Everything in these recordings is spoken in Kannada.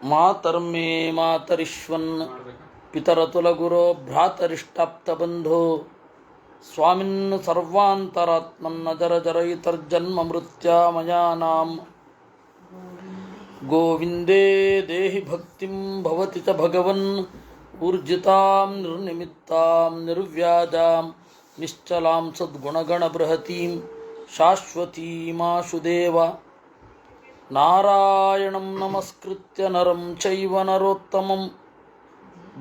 ಮಾತರ್ಮೇ ಮಾತರಿಶ್ವನ್ ಪಿತರತುಲಗುರೋ ಭ್ರಾತರಿಷ್ಟಾಪ್ತಬಂಧೋ ಸ್ವಾಮಿನ್ ಸರ್ವಾಂತರಾತ್ಮನ್ನ ಜರ ಜರಯಿತರ್ಜನ್ಮ ಮೃತ್ಯಾಮಯಾನಾಂ ಗೋವಿಂದೇ ದೇಹಿ ಭಕ್ತಿಂ ಭವತಿ ಚ ಭಗವನ್ ಊರ್ಜಿತಾಂ ನಿರ್ನಿಮಿತ್ತಾಂ ನಿರ್ವ್ಯಾಜಾಂ ನಿಶ್ಚಲಾಂ ಸದ್ಗುಣಗಣಬೃಹತೀಂ ಶಾಶ್ವತೀಮಾಶುದೇವ ನಾರಾಯಣಂ ನಮಸ್ಕೃತ್ಯ ನರಂ ಚೈವ ನರೋತ್ತಮಂ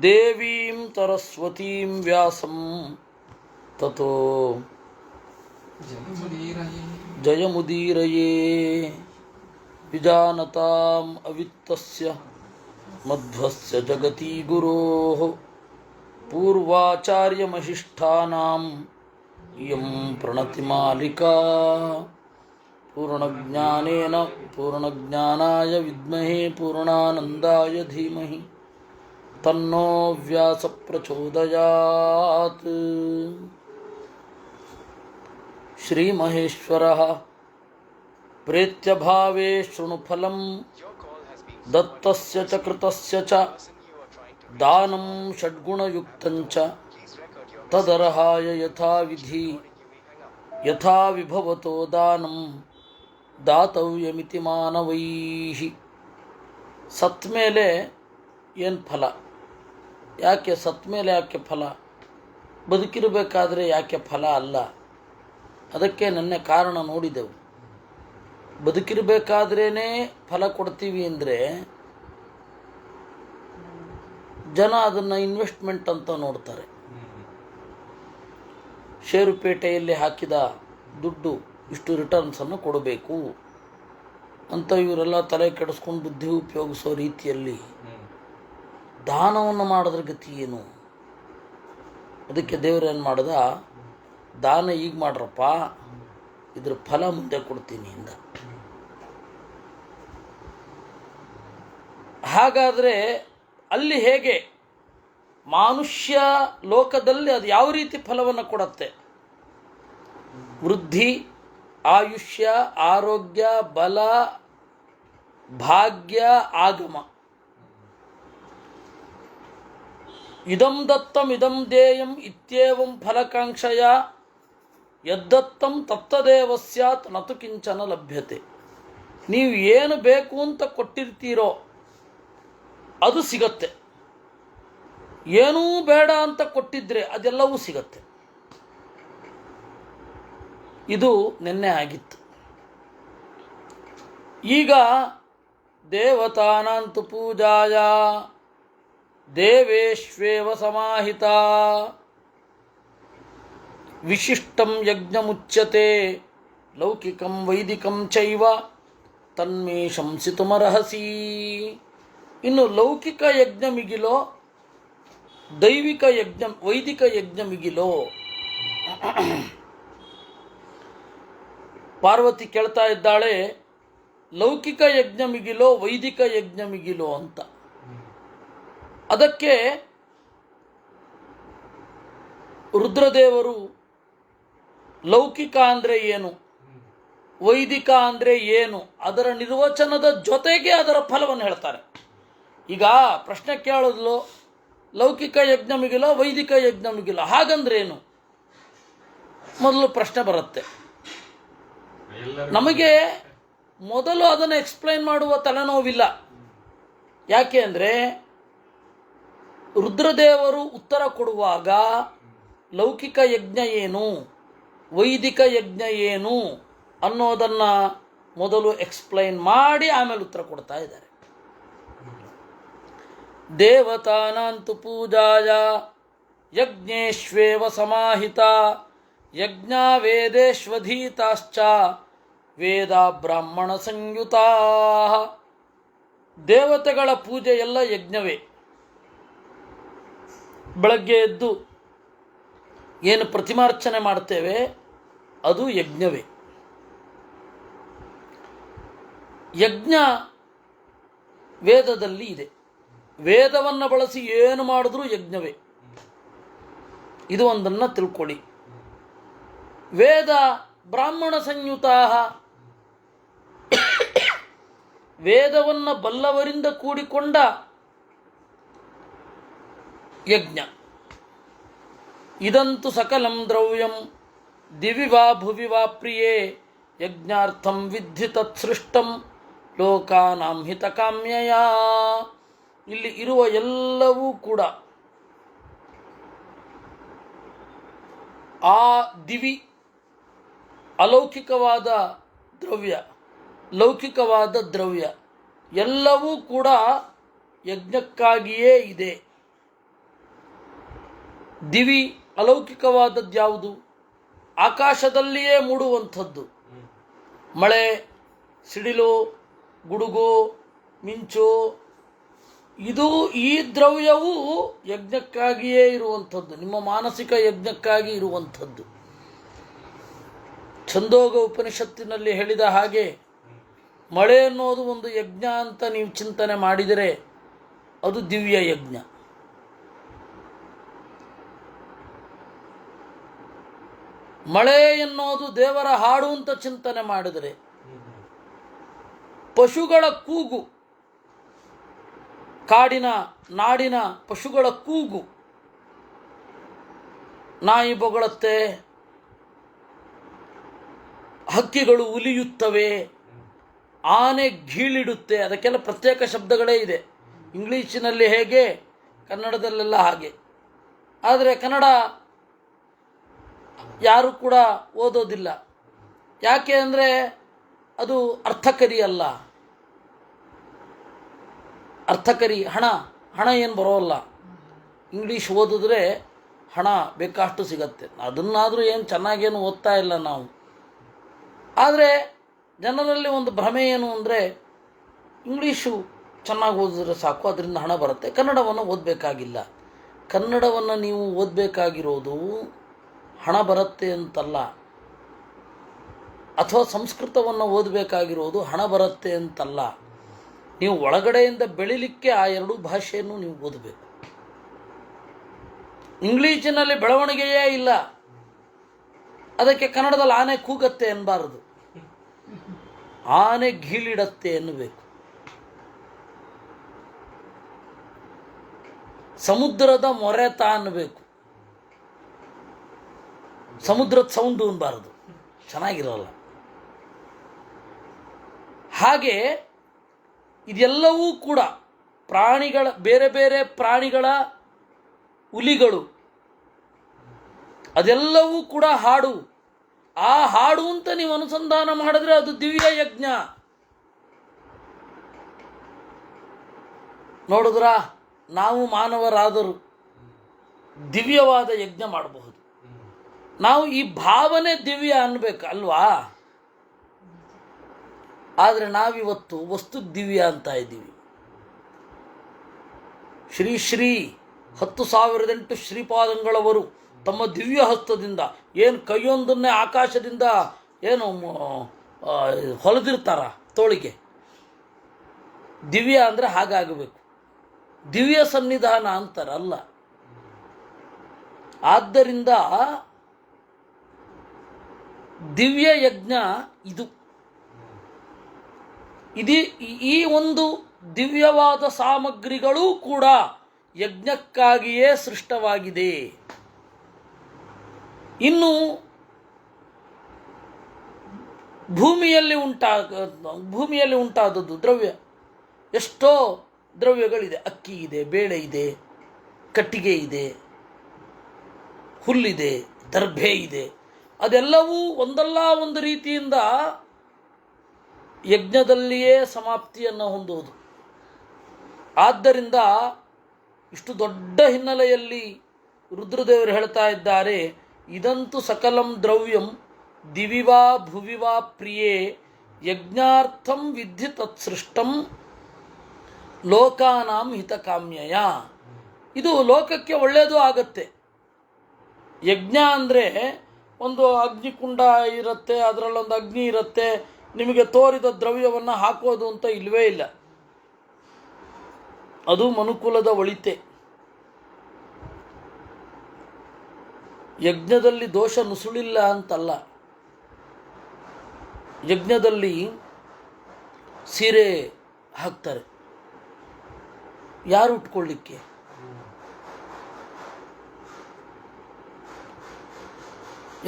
ದೇವೀಂ ಸರಸ್ವತೀಂ ವ್ಯಾಸಂ ತತೋ ಜಯಮುದೀರಯೇ ವಿಜಾನತಾಂ ಅವಿತ್ತಸ್ಯ ಮಧ್ವಸ್ಯ ಜಗತಿ ಗುರೋಃ ಪೂರ್ವಾಚಾರ್ಯಮಹಿಷ್ಠಾನಾಂ ಇಯಂ ಪ್ರಣತಿಮಾಲಿಕಾ ಪೂರ್ಣಜ್ಞಾನೇನ ಪೂರ್ಣಜ್ಞಾನಾಯ ವಿದ್ಮಹೇ ಪೂರ್ಣಾನಂದಾಯ ಧೀಮಹಿ ತನ್ನೋ ವ್ಯಾಸ ಪ್ರಚೋದಯಾತ್. ಶ್ರೀಮಹೇಶ್ವರಃ ಪ್ರೇತ್ಯಭಾವೇ ಶೃಣುಫಲಂ ದತ್ತಸ್ಯ ಚ ಕೃತಸ್ಯ ಚ ದಾನಂ ಷಡ್ಗುಣಯುಕ್ತಂ ಚ ತದರ್ಹಾಯ ಯಥಾವಿಧಿ ಯಥಾ ವಿಭವತೋ ದಾನಂ ದಾತವ್ಯಮಿತಿ ಮಾನವೈಃ. ಸತ್ಮೇಲೆ ಏನು ಫಲ? ಯಾಕೆ ಸತ್ಮೇಲೆ ಯಾಕೆ ಫಲ? ಬದುಕಿರಬೇಕಾದ್ರೆ ಯಾಕೆ ಫಲ ಅಲ್ಲ? ಅದಕ್ಕೆ ನನ್ನ ಕಾರಣ ನೋಡಿದೆವು. ಬದುಕಿರಬೇಕಾದ್ರೇ ಫಲ ಕೊಡ್ತೀವಿ ಅಂದರೆ ಜನ ಅದನ್ನು ಇನ್ವೆಸ್ಟ್ಮೆಂಟ್ ಅಂತ ನೋಡ್ತಾರೆ. ಷೇರುಪೇಟೆಯಲ್ಲಿ ಹಾಕಿದ ದುಡ್ಡು ಇಷ್ಟು ರಿಟರ್ನ್ಸನ್ನು ಕೊಡಬೇಕು ಅಂತ ಇವರೆಲ್ಲ ತಲೆ ಕೆಡಿಸ್ಕೊಂಡು ಬುದ್ಧಿ ಉಪಯೋಗಿಸೋ ರೀತಿಯಲ್ಲಿ ದಾನವನ್ನು ಮಾಡೋದ್ರ ಗತಿ ಏನು? ಅದಕ್ಕೆ ದೇವರೇನು ಮಾಡ್ದ? ದಾನ ಈಗ ಮಾಡ್ರಪ್ಪ, ಇದ್ರ ಫಲ ಮುಂದೆ ಕೊಡ್ತೀನಿ ಇಂದ. ಹಾಗಾದರೆ ಅಲ್ಲಿ ಹೇಗೆ ಮಾನುಷ್ಯ ಲೋಕದಲ್ಲಿ ಅದು ಯಾವ ರೀತಿ ಫಲವನ್ನು ಕೊಡುತ್ತೆ? ವೃದ್ಧಿ, ಆಯುಷ್ಯ, ಆರೋಗ್ಯ, ಬಲ, ಭಾಗ್ಯ, ಆಗಮ. ಇದಂ ದತ್ತಂ ಇದಂ ದೇಯಂ ಇತ್ಯೇವಂ ಫಲಕಾಂಕ್ಷಯ ಯದ್ದತ್ತಂ ತತ್ತದೇವ ಸ್ಯಾತ್ ನತು ಕಿಂಚನ ಲಭ್ಯತೆ. ನೀವು ಏನು ಬೇಕು ಅಂತ ಕೊಟ್ಟಿರ್ತೀರೋ ಅದು ಸಿಗತ್ತೆ. ಏನೂ ಬೇಡ ಅಂತ ಕೊಟ್ಟಿದ್ರೆ ಅದೆಲ್ಲವೂ ಸಿಗತ್ತೆ. ಇದು ನಿನ್ನೆ ಆಗಿತ್ತು. ಈಗ ದೇವತಾನಾಂತು ಪೂಜಾಯ ದೇವೇಶ್ವೇವ ಸಮಾಹಿತ ವಿಶಿಷ್ಟಂ ಯಜ್ಞಮುಚ್ಯತೆ ಲೌಕಿಕಂ ವೈದಿಕಂ ಚೈವ ತನ್ಮೇ ಶಂಸಿತುಮರ್ಹಸಿ. ಇನ್ನು ಲೌಕಿಕ ಯಜ್ಞ ಮಿಗಿಲೋ ದೈವಿಕ ಯಜ್ಞ ವೈದಿಕ ಯಜ್ಞ ಮಿಗಿಲೋ? ಪಾರ್ವತಿ ಕೇಳ್ತಾ ಇದ್ದಾಳೆ, ಲೌಕಿಕ ಯಜ್ಞ ಮಿಗಿಲೋ ವೈದಿಕ ಯಜ್ಞ ಮಿಗಿಲೋ ಅಂತ. ಅದಕ್ಕೆ ರುದ್ರದೇವರು ಲೌಕಿಕ ಅಂದರೆ ಏನು, ವೈದಿಕ ಅಂದರೆ ಏನು, ಅದರ ನಿರ್ವಚನದ ಜೊತೆಗೆ ಅದರ ಫಲವನ್ನು ಹೇಳ್ತಾರೆ. ಈಗ ಪ್ರಶ್ನೆ ಕೇಳೋದ್ಲು, ಲೌಕಿಕ ಯಜ್ಞ ಮಿಗಿಲ ವೈದಿಕ ಯಜ್ಞ ಮಿಗಿಲ, ಹಾಗಂದ್ರೇನು? ಮೊದಲು ಪ್ರಶ್ನೆ ಬರುತ್ತೆ ನಮಗೆ. ಮೊದಲು ಅದನ್ನು ಎಕ್ಸ್ಪ್ಲೈನ್ ಮಾಡುವ ತಲೆನೋವಿಲ್ಲ. ಯಾಕೆ ಅಂದರೆ ರುದ್ರದೇವರು ಉತ್ತರ ಕೊಡುವಾಗ ಲೌಕಿಕ ಯಜ್ಞ ಏನು, ವೈದಿಕ ಯಜ್ಞ ಏನು ಅನ್ನೋದನ್ನು ಮೊದಲು ಎಕ್ಸ್ಪ್ಲೈನ್ ಮಾಡಿ ಆಮೇಲೆ ಉತ್ತರ ಕೊಡ್ತಾ ಇದ್ದಾರೆ. ದೇವತಾನಾಂತು ಪೂಜಾಯ ಯಜ್ಞೇಶ್ವೇವ ಸಮಾಹಿತ ಯಜ್ಞ ವೇದೇಶ್ವಧೀತಾಶ್ಚ ವೇದ ಬ್ರಾಹ್ಮಣ ಸಂಯುತಾ. ದೇವತೆಗಳ ಪೂಜೆ ಎಲ್ಲ ಯಜ್ಞವೇ. ಬೆಳಗ್ಗೆ ಎದ್ದು ಏನು ಪ್ರತಿಮಾರ್ಚನೆ ಮಾಡ್ತೇವೆ ಅದು ಯಜ್ಞವೇ. ಯಜ್ಞ ವೇದದಲ್ಲಿ ಇದೆ. ವೇದವನ್ನು ಬಳಸಿ ಏನು ಮಾಡಿದ್ರೂ ಯಜ್ಞವೇ. ಇದು ಒಂದನ್ನು ತಿಳ್ಕೊಳ್ಳಿ. ವೇದ ಬ್ರಾಹ್ಮಣ ಸಂಯುತಾ ವೇದವನ್ನು ಬಲ್ಲವರಿಂದ ಕೂಡಿಕೊಂಡ ಯಜ್ಞ. ಇದಂತು ಸಕಲಂ ದ್ರವ್ಯಂ ದಿವಿ ವಾ ಭುವಿ ವಾ ಪ್ರಿಯೇ ಯಜ್ಞಾರ್ಥಂ ವಿದ್ಧಿ ತತ್ಸೃಷ್ಟಂ ಲೋಕಾನಾಂ ಹಿತಕಾಮ್ಯಯ. ಇಲ್ಲಿ ಇರುವ ಎಲ್ಲವೂ ಕೂಡ ಆ ದಿವಿ ಅಲೌಕಿಕವಾದ ದ್ರವ್ಯ, ಲೌಕಿಕವಾದ ದ್ರವ್ಯ ಎಲ್ಲವೂ ಕೂಡ ಯಜ್ಞಕ್ಕಾಗಿಯೇ ಇದೆ. ದಿವಿ ಅಲೌಕಿಕವಾದದ್ದು ಯಾವುದು? ಆಕಾಶದಲ್ಲಿಯೇ ಮೂಡುವಂಥದ್ದು. ಮಳೆ, ಸಿಡಿಲು, ಗುಡುಗು, ಮಿಂಚು, ಇದು ಈ ದ್ರವ್ಯವೂ ಯಜ್ಞಕ್ಕಾಗಿಯೇ ಇರುವಂಥದ್ದು, ನಿಮ್ಮ ಮಾನಸಿಕ ಯಜ್ಞಕ್ಕಾಗಿ ಇರುವಂಥದ್ದು. ಛಂದೋಗ ಉಪನಿಷತ್ತಿನಲ್ಲಿ ಹೇಳಿದ ಹಾಗೆ ಮಳೆ ಅನ್ನೋದು ಒಂದು ಯಜ್ಞ ಅಂತ ನೀವು ಚಿಂತನೆ ಮಾಡಿದರೆ ಅದು ದಿವ್ಯ ಯಜ್ಞ. ಮಳೆ ಎನ್ನುವುದು ದೇವರ ಹಾಡು ಅಂತ ಚಿಂತನೆ ಮಾಡಿದರೆ, ಪಶುಗಳ ಕೂಗು, ಕಾಡಿನ ನಾಡಿನ ಪಶುಗಳ ಕೂಗು, ನಾಯಿ ಬೊಗಳುತ್ತೆ, ಹಕ್ಕಿಗಳು ಉಲಿಯುತ್ತವೆ, ಆನೆ ಘೀಳಿಡುತ್ತೆ, ಅದಕ್ಕೆಲ್ಲ ಪ್ರತ್ಯೇಕ ಶಬ್ದಗಳೇ ಇದೆ. ಇಂಗ್ಲೀಷಿನಲ್ಲಿ ಹೇಗೆ, ಕನ್ನಡದಲ್ಲೆಲ್ಲ ಹಾಗೆ. ಆದರೆ ಕನ್ನಡ ಯಾರು ಕೂಡ ಓದೋದಿಲ್ಲ. ಯಾಕೆ ಅಂದರೆ ಅದು ಅರ್ಥಕರಿ ಅಲ್ಲ. ಅರ್ಥಕರಿ ಹಣ ಏನು ಬರೋಲ್ಲ. ಇಂಗ್ಲೀಷ್ ಓದಿದ್ರೆ ಹಣ ಬೇಕಷ್ಟು ಸಿಗತ್ತೆ. ಅದನ್ನಾದರೂ ಏನು ಚೆನ್ನಾಗೇನು ಓದ್ತಾ ಇಲ್ಲ ನಾವು. ಆದರೆ ಜನರಲ್ಲಿ ಒಂದು ಭ್ರಮೆ ಏನು ಅಂದರೆ ಇಂಗ್ಲೀಷು ಚೆನ್ನಾಗಿ ಓದಿದ್ರೆ ಸಾಕು, ಅದರಿಂದ ಹಣ ಬರುತ್ತೆ, ಕನ್ನಡವನ್ನು ಓದಬೇಕಾಗಿಲ್ಲ. ಕನ್ನಡವನ್ನು ನೀವು ಓದಬೇಕಾಗಿರೋದು ಹಣ ಬರುತ್ತೆ ಅಂತಲ್ಲ, ಅಥವಾ ಸಂಸ್ಕೃತವನ್ನು ಓದಬೇಕಾಗಿರೋದು ಹಣ ಬರುತ್ತೆ ಅಂತಲ್ಲ. ನೀವು ಒಳಗಡೆಯಿಂದ ಬೆಳಿಲಿಕ್ಕೆ ಆ ಎರಡೂ ಭಾಷೆಯನ್ನು ನೀವು ಓದಬೇಕು. ಇಂಗ್ಲೀಷಿನಲ್ಲಿ ಬೆಳವಣಿಗೆಯೇ ಇಲ್ಲ, ಅದಕ್ಕೆ ಕನ್ನಡದಲ್ಲಿ ಆನೆ ಕೂಗತ್ತೆ ಎನ್ನಬಾರದು, ಆನೆ ಘೀಳಿಡತ್ತೆ ಎನ್ನಬೇಕು. ಸಮುದ್ರದ ಮೊರೆತ ಅನ್ನಬೇಕು, ಸಮುದ್ರದ ಸೌಂಡು ಅನ್ನಬಾರದು, ಚೆನ್ನಾಗಿರಲ್ಲ. ಹಾಗೆ ಇದೆಲ್ಲವೂ ಕೂಡ ಪ್ರಾಣಿಗಳ, ಬೇರೆ ಬೇರೆ ಪ್ರಾಣಿಗಳ ಹುಲಿಗಳು, ಅದೆಲ್ಲವೂ ಕೂಡ ಹಾಡು. ಆ ಹಾಡು ಅಂತ ನೀವು ಅನುಸಂಧಾನ ಮಾಡಿದ್ರೆ ಅದು ದಿವ್ಯ ಯಜ್ಞ. ನೋಡಿದ್ರ, ನಾವು ಮಾನವರಾದರೂ ದಿವ್ಯವಾದ ಯಜ್ಞ ಮಾಡಬಹುದು. ನಾವು ಈ ಭಾವನೆ ದಿವ್ಯ ಅನ್ಬೇಕು ಅಲ್ವಾ? ಆದರೆ ನಾವಿವತ್ತು ವಸ್ತು ದಿವ್ಯ ಅಂತ ಇದ್ದೀವಿ. ಶ್ರೀ ಶ್ರೀ 10,008 ಶ್ರೀಪಾದಂಗಳವರು ತಮ್ಮ ದಿವ್ಯ ಹಸ್ತದಿಂದ ಏನು ಕೈಯೊಂದನ್ನೇ ಆಕಾಶದಿಂದ ಏನು ಹೊಲಿದಿರ್ತಾರ ತೋಳಿಗೆ. ದಿವ್ಯ ಅಂದರೆ ಹಾಗಾಗಬೇಕು, ದಿವ್ಯ ಸನ್ನಿಧಾನ ಅಂತಾರಲ್ಲ. ಆದ್ದರಿಂದ ದಿವ್ಯ ಯಜ್ಞ ಇದು. ಈ ಒಂದು ದಿವ್ಯವಾದ ಸಾಮಗ್ರಿಗಳೂ ಕೂಡ ಯಜ್ಞಕ್ಕಾಗಿಯೇ ಸೃಷ್ಟವಾಗಿದೆ. ಇನ್ನು ಭೂಮಿಯಲ್ಲಿ ಉಂಟಾದದ್ದು ದ್ರವ್ಯ, ಎಷ್ಟೋ ದ್ರವ್ಯಗಳಿದೆ. ಅಕ್ಕಿ ಇದೆ, ಬೇಳೆ ಇದೆ, ಕಟ್ಟಿಗೆ ಇದೆ, ಹುಲ್ಲಿದೆ, ದರ್ಭೆ ಇದೆ. ಅದೆಲ್ಲವೂ ಒಂದಲ್ಲ ಒಂದು ರೀತಿಯಿಂದ ಯಜ್ಞದಲ್ಲಿಯೇ ಸಮಾಪ್ತಿಯನ್ನು ಹೊಂದುವುದು. ಆದ್ದರಿಂದ ಇಷ್ಟು ದೊಡ್ಡ ಹಿನ್ನೆಲೆಯಲ್ಲಿ ರುದ್ರದೇವರು ಹೇಳ್ತಾ ಇದ್ದಾರೆ, ಇದಂತು ಸಕಲಂ ದ್ರವ್ಯಂ ದಿವಿವಾ ಭುವಿವಾ ಪ್ರಿಯೇ ಯಜ್ಞಾರ್ಥಂ ವಿದ್ಧಿ ತತ್ಸೃಷ್ಟಂ ಲೋಕಾನಾಂ ಹಿತಕಾಮ್ಯಯ. ಇದು ಲೋಕಕ್ಕೆ ಒಳ್ಳೆಯದು ಆಗತ್ತೆ. ಯಜ್ಞ ಅಂದರೆ ಒಂದು ಅಗ್ನಿಕುಂಡ ಇರುತ್ತೆ, ಅದರಲ್ಲೊಂದು ಅಗ್ನಿ ಇರುತ್ತೆ, ನಿಮಗೆ ತೋರಿದ ದ್ರವ್ಯವನ್ನು ಹಾಕೋದು ಅಂತ ಇಲ್ಲವೇ ಇಲ್ಲ. ಅದು ಮನುಕುಲದ ಒಳಿತೆ. ಯಜ್ಞದಲ್ಲಿ ದೋಷ ನುಸುಳಿಲ್ಲ ಅಂತಲ್ಲ. ಯಜ್ಞದಲ್ಲಿ ಸೀರೆ ಹಾಕ್ತಾರೆ. ಯಾರು ಉಟ್ಕೊಳ್ಳಿಕ್ಕೆ?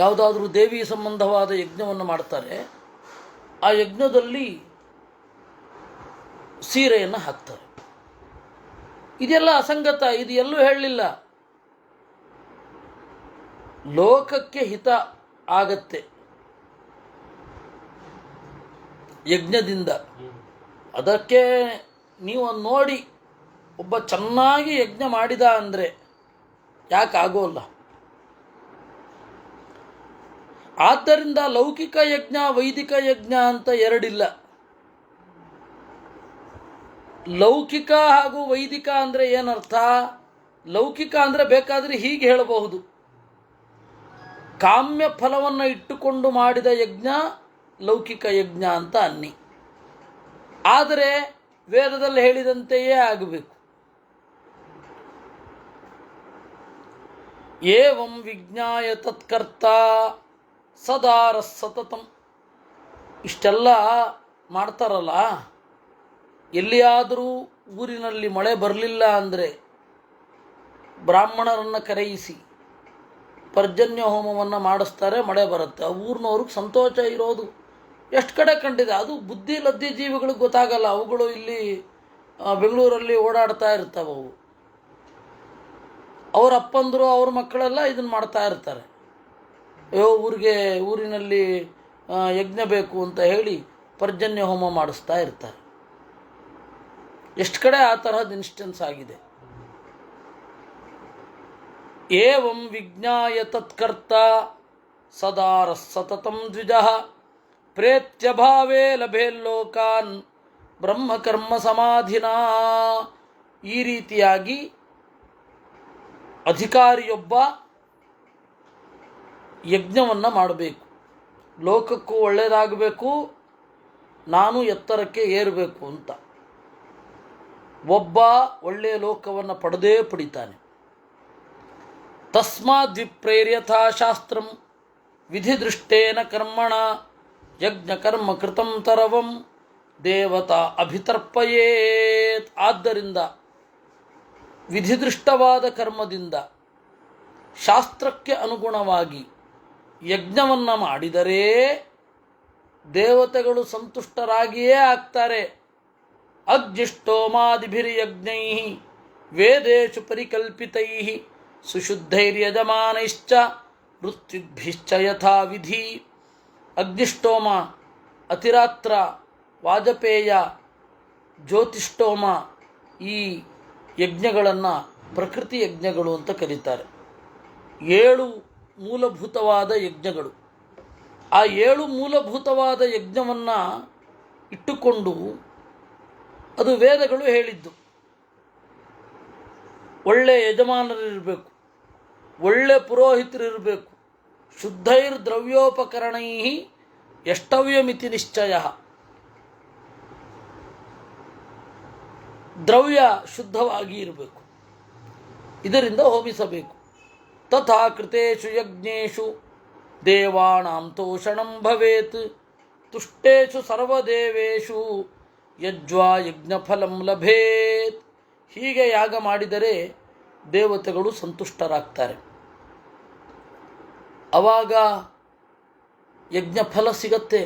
ಯಾವುದಾದ್ರೂ ದೇವಿ ಸಂಬಂಧವಾದ ಯಜ್ಞವನ್ನು ಮಾಡ್ತಾರೆ, ಆ ಯಜ್ಞದಲ್ಲಿ ಸೀರೆಯನ್ನು ಹಾಕ್ತಾರೆ. ಇದೆಲ್ಲ ಅಸಂಗತ, ಇದು ಎಲ್ಲೂ ಹೇಳಲಿಲ್ಲ. ಲೋಕಕ್ಕೆ ಹಿತ ಆಗತ್ತೆ ಯಜ್ಞದಿಂದ. ಅದಕ್ಕೆ ನೀವು ನೋಡಿ, ಒಬ್ಬ ಚೆನ್ನಾಗಿ ಯಜ್ಞ ಮಾಡಿದ ಅಂದರೆ ಯಾಕೆ ಆಗೋಲ್ಲ? ಆದ್ದರಿಂದ ಲೌಕಿಕ ಯಜ್ಞ ವೈದಿಕ ಯಜ್ಞ ಅಂತ ಎರಡಿಲ್ಲ. ಲೌಕಿಕ ಹಾಗೂ ವೈದಿಕ ಅಂದರೆ ಏನರ್ಥ? ಲೌಕಿಕ ಅಂದರೆ ಬೇಕಾದರೆ ಹೀಗೆ ಹೇಳಬಹುದು, ಕಾಮ್ಯ ಫಲವನ್ನು ಇಟ್ಟುಕೊಂಡು ಮಾಡಿದ ಯಜ್ಞ ಲೌಕಿಕ ಯಜ್ಞ ಅಂತ ಅನ್ನಿ. ಆದರೆ ವೇದದಲ್ಲಿ ಹೇಳಿದಂತೆಯೇ ಆಗಬೇಕು. ಏವಂ ವಿಜ್ಞಾಯ ತತ್ಕರ್ತ ಸದಾರ ಸತತಂ. ಇಷ್ಟೆಲ್ಲ ಮಾಡ್ತಾರಲ್ಲ, ಎಲ್ಲಿಯಾದರೂ ಊರಿನಲ್ಲಿ ಮಳೆ ಬರಲಿಲ್ಲ ಅಂದರೆ ಬ್ರಾಹ್ಮಣರನ್ನು ಕರೆಯಿಸಿ ಪರ್ಜನ್ಯ ಹೋಮವನ್ನು ಮಾಡಿಸ್ತಾರೆ, ಮಳೆ ಬರುತ್ತೆ. ಆ ಊರಿನವ್ರಿಗೆ ಸಂತೋಷ ಇರೋದು ಎಷ್ಟು ಕಡೆ ಕಂಡಿದೆ. ಅದು ಬುದ್ಧಿ ಲದ್ದಿ ಜೀವಿಗಳಿಗೆ ಗೊತ್ತಾಗಲ್ಲ. ಅವುಗಳು ಇಲ್ಲಿ ಬೆಂಗಳೂರಲ್ಲಿ ಓಡಾಡ್ತಾ ಇರ್ತವೆ. ಅವು ಅವ್ರ ಅಪ್ಪಂದರು ಅವ್ರ ಮಕ್ಕಳೆಲ್ಲ ಇದನ್ನು ಮಾಡ್ತಾ ಇರ್ತಾರೆ. ಅಯ್ಯೋ ಊರಿನಲ್ಲಿ ಯಜ್ಞ ಬೇಕು ಅಂತ ಹೇಳಿ ಪರ್ಜನ್ಯ ಹೋಮ ಮಾಡಿಸ್ತಾ ಇರ್ತಾರೆ. ಎಷ್ಟು ಕಡೆ ಆ ತರಹದ ಇನ್ಸ್ಟೆನ್ಸ್ ಆಗಿದೆ. ಏವಂ ವಿಜ್ಞಾಯ ತತ್ಕರ್ತ ಸದಾರ ಸತತಂ ದ್ವಿಜಃ ಪ್ರೇತ್ಯಭಾವೇ ಲಭೇಲ್ಲೋಕಾನ್ ಬ್ರಹ್ಮಕರ್ಮ ಸಮಾಧಿನಾ. ಈ ರೀತಿಯಾಗಿ ಅಧಿಕಾರಿಯೊಬ್ಬ ಯಜ್ಞವನ್ನು ಮಾಡಬೇಕು, ಲೋಕಕ್ಕೂ ಒಳ್ಳೆಯದಾಗಬೇಕು, ನಾನು ಎತ್ತರಕ್ಕೆ ಏರಬೇಕು ಅಂತ. ಒಬ್ಬ ಒಳ್ಳೆಯ ಲೋಕವನ್ನು ಪಡೆದೇ ಪಡಿತಾನೆ. ತಸ್ಮಾದ್ ವಿಪ್ರೇರ್ಯಥಾ ಶಾಸ್ತ್ರಂ ವಿಧಿದೃಷ್ಟೇನ ಕರ್ಮಣ ಯಜ್ಞಕರ್ಮ ಕೃತಂ ತರವಂ ದೇವತಾ ಅಭಿತರ್ಪಯೇತ್. ಆದ್ದರಿಂದ ವಿಧಿದೃಷ್ಟವಾದ ಕರ್ಮದಿಂದ ಶಾಸ್ತ್ರಕ್ಕೆ ಅನುಗುಣವಾಗಿ ಯಜ್ಞವನ್ನು ಮಾಡಿದರೆ ದೇವತೆಗಳು ಸಂತುಷ್ಟರಾಗಿಯೇ ಆಗ್ತಾರೆ. ಅಗ್ಜಿಷ್ಟೋಮಾದಿಭಿರ್ಯಜ್ಞೈ ವೇದೇಶು ಪರಿಕಲ್ಪಿತೈ ಸುಶುದ್ಧೈರ್ಯಜಮಾನೈಶ್ಚ ಮೃತ್ಯುಭ್ಯಿಶ್ಚ ಯಥಾ ವಿಧಿ. ಅಗ್ನಿಷ್ಟೋಮ, ಅತಿರಾತ್ರ, ವಾಜಪೇಯ, ಜ್ಯೋತಿಷ್ಠೋಮ ಈ ಯಜ್ಞಗಳನ್ನು ಪ್ರಕೃತಿ ಯಜ್ಞಗಳು ಅಂತ ಕರೀತಾರೆ. 7 ಮೂಲಭೂತವಾದ ಯಜ್ಞಗಳು. ಆ 7 ಮೂಲಭೂತವಾದ ಯಜ್ಞವನ್ನು ಇಟ್ಟುಕೊಂಡು ಅದು ವೇದಗಳು ಹೇಳಿದ್ದು. ಒಳ್ಳೆ ಯಜಮಾನರಿರಬೇಕು, ಒಳ್ಳೆ ಪುರೋಹಿತರಿರಬೇಕು. ಶುದ್ಧೈರ್ ದ್ರವ್ಯೋಪಕರಣೈ ಎಷ್ಟವ್ಯಮಿತಿ ನಿಶ್ಚಯ. ದ್ರವ್ಯ ಶುದ್ಧವಾಗಿ ಇರಬೇಕು, ಇದರಿಂದ ಹೋಮಿಸಬೇಕು. ತಥಾ ಕೃತೇಷು ಯಜ್ಞೇಷು ದೇವಾನಾಂ ತೋಷಣಂ ಭವೇತ್ ತುಷ್ಟೇಷು ಸರ್ವದೇವೇಷು ಯಜ್ವಾ ಯಜ್ಞಫಲಂ ಲಭೇತ್. ಹೀಗೆ ಯಾಗ ಮಾಡಿದರೆ ದೇವತೆಗಳು ಸಂತುಷ್ಟರಾಗ್ತಾರೆ. ಆವಾಗ ಯಜ್ಞಫಲ ಸಿಗತ್ತೆ.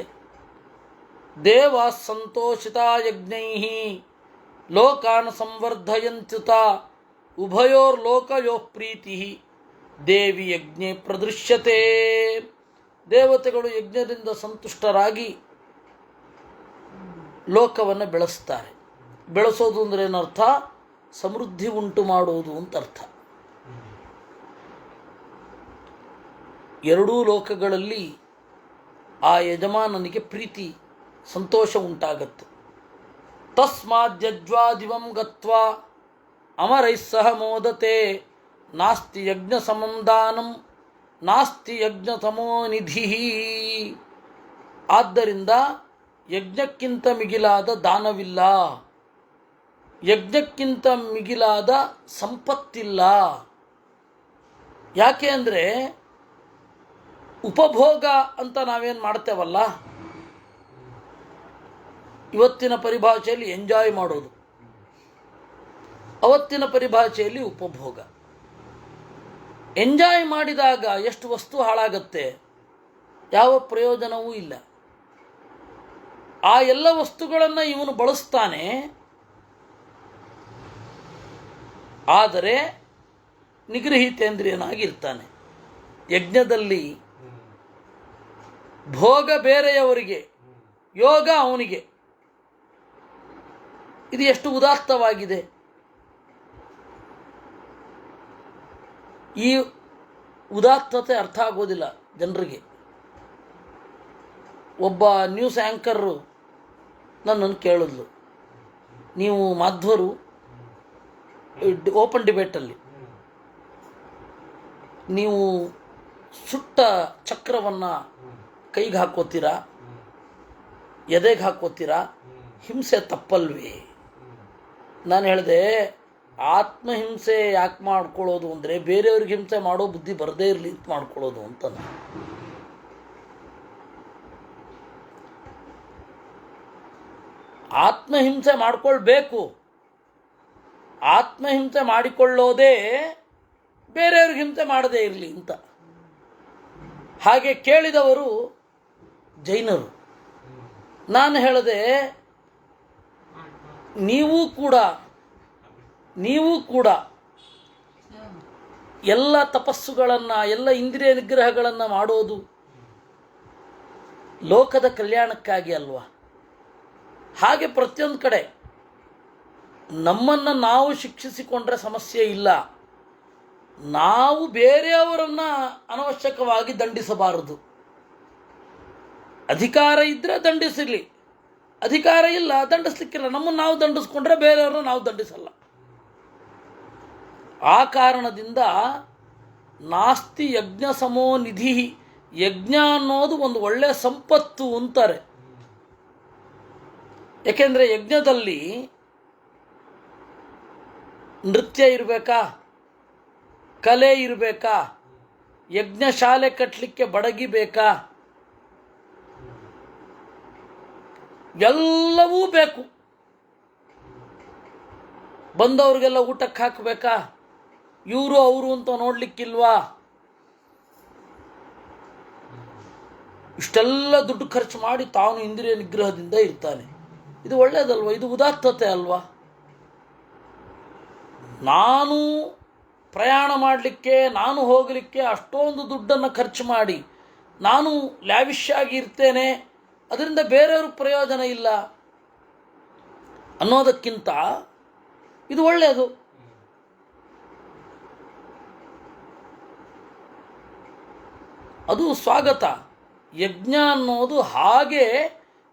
ದೇವ ಸಂತೋಷಿತ ಯಜ್ಞೈ ಲೋಕಾನ್ ಸಂವರ್ಧಯಂತ್ಯುತ ಉಭಯೋರ್ಲೋಕಯೋಃ ಪ್ರೀತಿ ದೇವಿ ಯಜ್ಞೆ ಪ್ರದೃಶ್ಯತೆ. ದೇವತೆಗಳು ಯಜ್ಞದಿಂದ ಸಂತುಷ್ಟರಾಗಿ ಲೋಕವನ್ನು ಬೆಳೆಸ್ತಾರೆ. ಬೆಳೆಸೋದು ಅಂದರೆ ಏನರ್ಥ? ಸಮೃದ್ಧಿ ಉಂಟು ಮಾಡೋದು ಅಂತ ಅರ್ಥ. ಎರಡೂ ಲೋಕಗಳಲ್ಲಿ ಆ ಯಜಮಾನನಿಗೆ ಪ್ರೀತಿ ಸಂತೋಷ ಉಂಟಾಗತ್ತೆ. ತಸ್ಮಾದ್ಯಜ್ವಾ ದಿವಂ ಗತ್ವಾ ಅಮರೈಃ ಸಹ ಮೋದತೆ ನಾಸ್ತಿ ಯಜ್ಞ ಸಮಂ ದಾನಂ ನಾಸ್ತಿ ಯಜ್ಞ ಸಮೋ ನಿಧಿ. ಆದ್ದರಿಂದ ಯಜ್ಞಕ್ಕಿಂತ ಮಿಗಿಲಾದ ದಾನವಿಲ್ಲ, ಯಜ್ಞಕ್ಕಿಂತ ಮಿಗಿಲಾದ ಸಂಪತ್ತಿಲ್ಲ. ಯಾಕೆ ಅಂದರೆ ಉಪಭೋಗ ಅಂತ ನಾವೇನು ಮಾಡ್ತೇವಲ್ಲ, ಇವತ್ತಿನ ಪರಿಭಾಷೆಯಲ್ಲಿ ಎಂಜಾಯ್ ಮಾಡೋದು, ಅವತ್ತಿನ ಪರಿಭಾಷೆಯಲ್ಲಿ ಉಪಭೋಗ. ಎಂಜಾಯ್ ಮಾಡಿದಾಗ ಎಷ್ಟು ವಸ್ತು ಹಾಳಾಗತ್ತೆ, ಯಾವ ಪ್ರಯೋಜನವೂ ಇಲ್ಲ. ಆ ಎಲ್ಲ ವಸ್ತುಗಳನ್ನು ಇವನು ಬಳಸ್ತಾನೆ, ಆದರೆ ನಿಗೃಹೀತೇಂದ್ರಿಯನಾಗಿರ್ತಾನೆ. ಯಜ್ಞದಲ್ಲಿ ಭೋಗ ಬೇರೆಯವರಿಗೆ, ಯೋಗ ಅವನಿಗೆ. ಇದು ಎಷ್ಟು ಉದಾತ್ತವಾಗಿದೆ. ಈ ಉದಾತ್ತತೆ ಅರ್ಥ ಆಗೋದಿಲ್ಲ ಜನರಿಗೆ. ಒಬ್ಬ ನ್ಯೂಸ್ ಆ್ಯಂಕರು ನನ್ನನ್ನು ಕೇಳಿದ್ಲು, ನೀವು ಮಾಧ್ವರು ಓಪನ್ ಡಿಬೇಟಲ್ಲಿ ನೀವು ಸುಟ್ಟ ಚಕ್ರವನ್ನು ಕೈಗೆ ಹಾಕೋತೀರಾ, ಎದೆಗೆ ಹಾಕೋತೀರಾ, ಹಿಂಸೆ ತಪ್ಪಲ್ವೇ? ನಾನು ಹೇಳಿದೆ, ಆತ್ಮಹಿಂಸೆ ಯಾಕೆ ಮಾಡ್ಕೊಳ್ಳೋದು ಅಂದರೆ ಬೇರೆಯವ್ರಿಗೆ ಹಿಂಸೆ ಮಾಡೋ ಬುದ್ಧಿ ಬರದೇ ಇರಲಿ ಅಂತ ಮಾಡ್ಕೊಳ್ಳೋದು ಅಂತ. ಆತ್ಮಹಿಂಸೆ ಮಾಡಿಕೊಳ್ಬೇಕು, ಆತ್ಮಹಿಂಸೆ ಮಾಡಿಕೊಳ್ಳೋದೇ ಬೇರೆಯವ್ರಿಗೆ ಹಿಂಸೆ ಮಾಡದೇ ಇರಲಿ ಅಂತ. ಹಾಗೆ ಕೇಳಿದವರು ಜೈನರು. ನಾನು ಹೇಳಿದೆ, ನೀವು ಕೂಡ ಎಲ್ಲ ತಪಸ್ಸುಗಳನ್ನು, ಎಲ್ಲ ಇಂದ್ರಿಯ ನಿಗ್ರಹಗಳನ್ನು ಮಾಡೋದು ಲೋಕದ ಕಲ್ಯಾಣಕ್ಕಾಗಿ ಅಲ್ವಾ? ಹಾಗೆ ಪ್ರತಿಯೊಂದು ಕಡೆ ನಮ್ಮನ್ನು ನಾವು ಶಿಕ್ಷಿಸಿಕೊಂಡ್ರೆ ಸಮಸ್ಯೆ ಇಲ್ಲ. ನಾವು ಬೇರೆಯವರನ್ನು ಅನವಶ್ಯಕವಾಗಿ ದಂಡಿಸಬಾರದು. ಅಧಿಕಾರ ಇದ್ದರೆ ದಂಡಿಸಿರಲಿ, ಅಧಿಕಾರ ಇಲ್ಲ ದಂಡಿಸ್ಲಿಕ್ಕಿಲ್ಲ. ನಮ್ಮನ್ನು ನಾವು ದಂಡಿಸ್ಕೊಂಡ್ರೆ ಬೇರೆಯವ್ರನ್ನ ನಾವು ದಂಡಿಸಲ್ಲ. ಆ ಕಾರಣದಿಂದ ನಾಸ್ತಿ ಯಜ್ಞ ಸಮೋ ನಿಧಿ, ಯಜ್ಞ ಅನ್ನೋದು ಒಂದು ಒಳ್ಳೆಯ ಸಂಪತ್ತು ಅಂತಾರೆ. ಏಕೆಂದರೆ ಯಜ್ಞದಲ್ಲಿ ನೃತ್ಯ ಇರಬೇಕಾ, ಕಲೆ ಇರಬೇಕಾ, ಯಜ್ಞಶಾಲೆ ಕಟ್ಟಲಿಕ್ಕೆ ಬಡಗಿ ಬೇಕಾ, ಎಲ್ಲವೂ ಬೇಕು. ಬಂದವ್ರಿಗೆಲ್ಲ ಊಟಕ್ಕೆ ಹಾಕಬೇಕಾ, ಇವರು ಅವರು ಅಂತ ನೋಡ್ಲಿಕ್ಕಿಲ್ವಾ? ಇಷ್ಟೆಲ್ಲ ದುಡ್ಡು ಖರ್ಚು ಮಾಡಿ ತಾನು ಇಂದ್ರಿಯ ನಿಗ್ರಹದಿಂದ ಇರ್ತಾನೆ. ಇದು ಒಳ್ಳೆಯದಲ್ವ? ಇದು ಉದಾತ್ತತೆ ಅಲ್ವಾ? ನಾನು ಪ್ರಯಾಣ ಮಾಡಲಿಕ್ಕೆ, ನಾನು ಹೋಗಲಿಕ್ಕೆ ಅಷ್ಟೊಂದು ದುಡ್ಡನ್ನು ಖರ್ಚು ಮಾಡಿ ನಾನು ಲ್ಯಾವಿಶ್ ಆಗಿ ಇರ್ತೇನೆ, ಅದರಿಂದ ಬೇರೆಯವ್ರಿಗೆ ಪ್ರಯೋಜನ ಇಲ್ಲ ಅನ್ನೋದಕ್ಕಿಂತ ಇದು ಒಳ್ಳೆಯದು. ಅದು ಸ್ವಾಗತ. ಯಜ್ಞ ಅನ್ನೋದು ಹಾಗೆ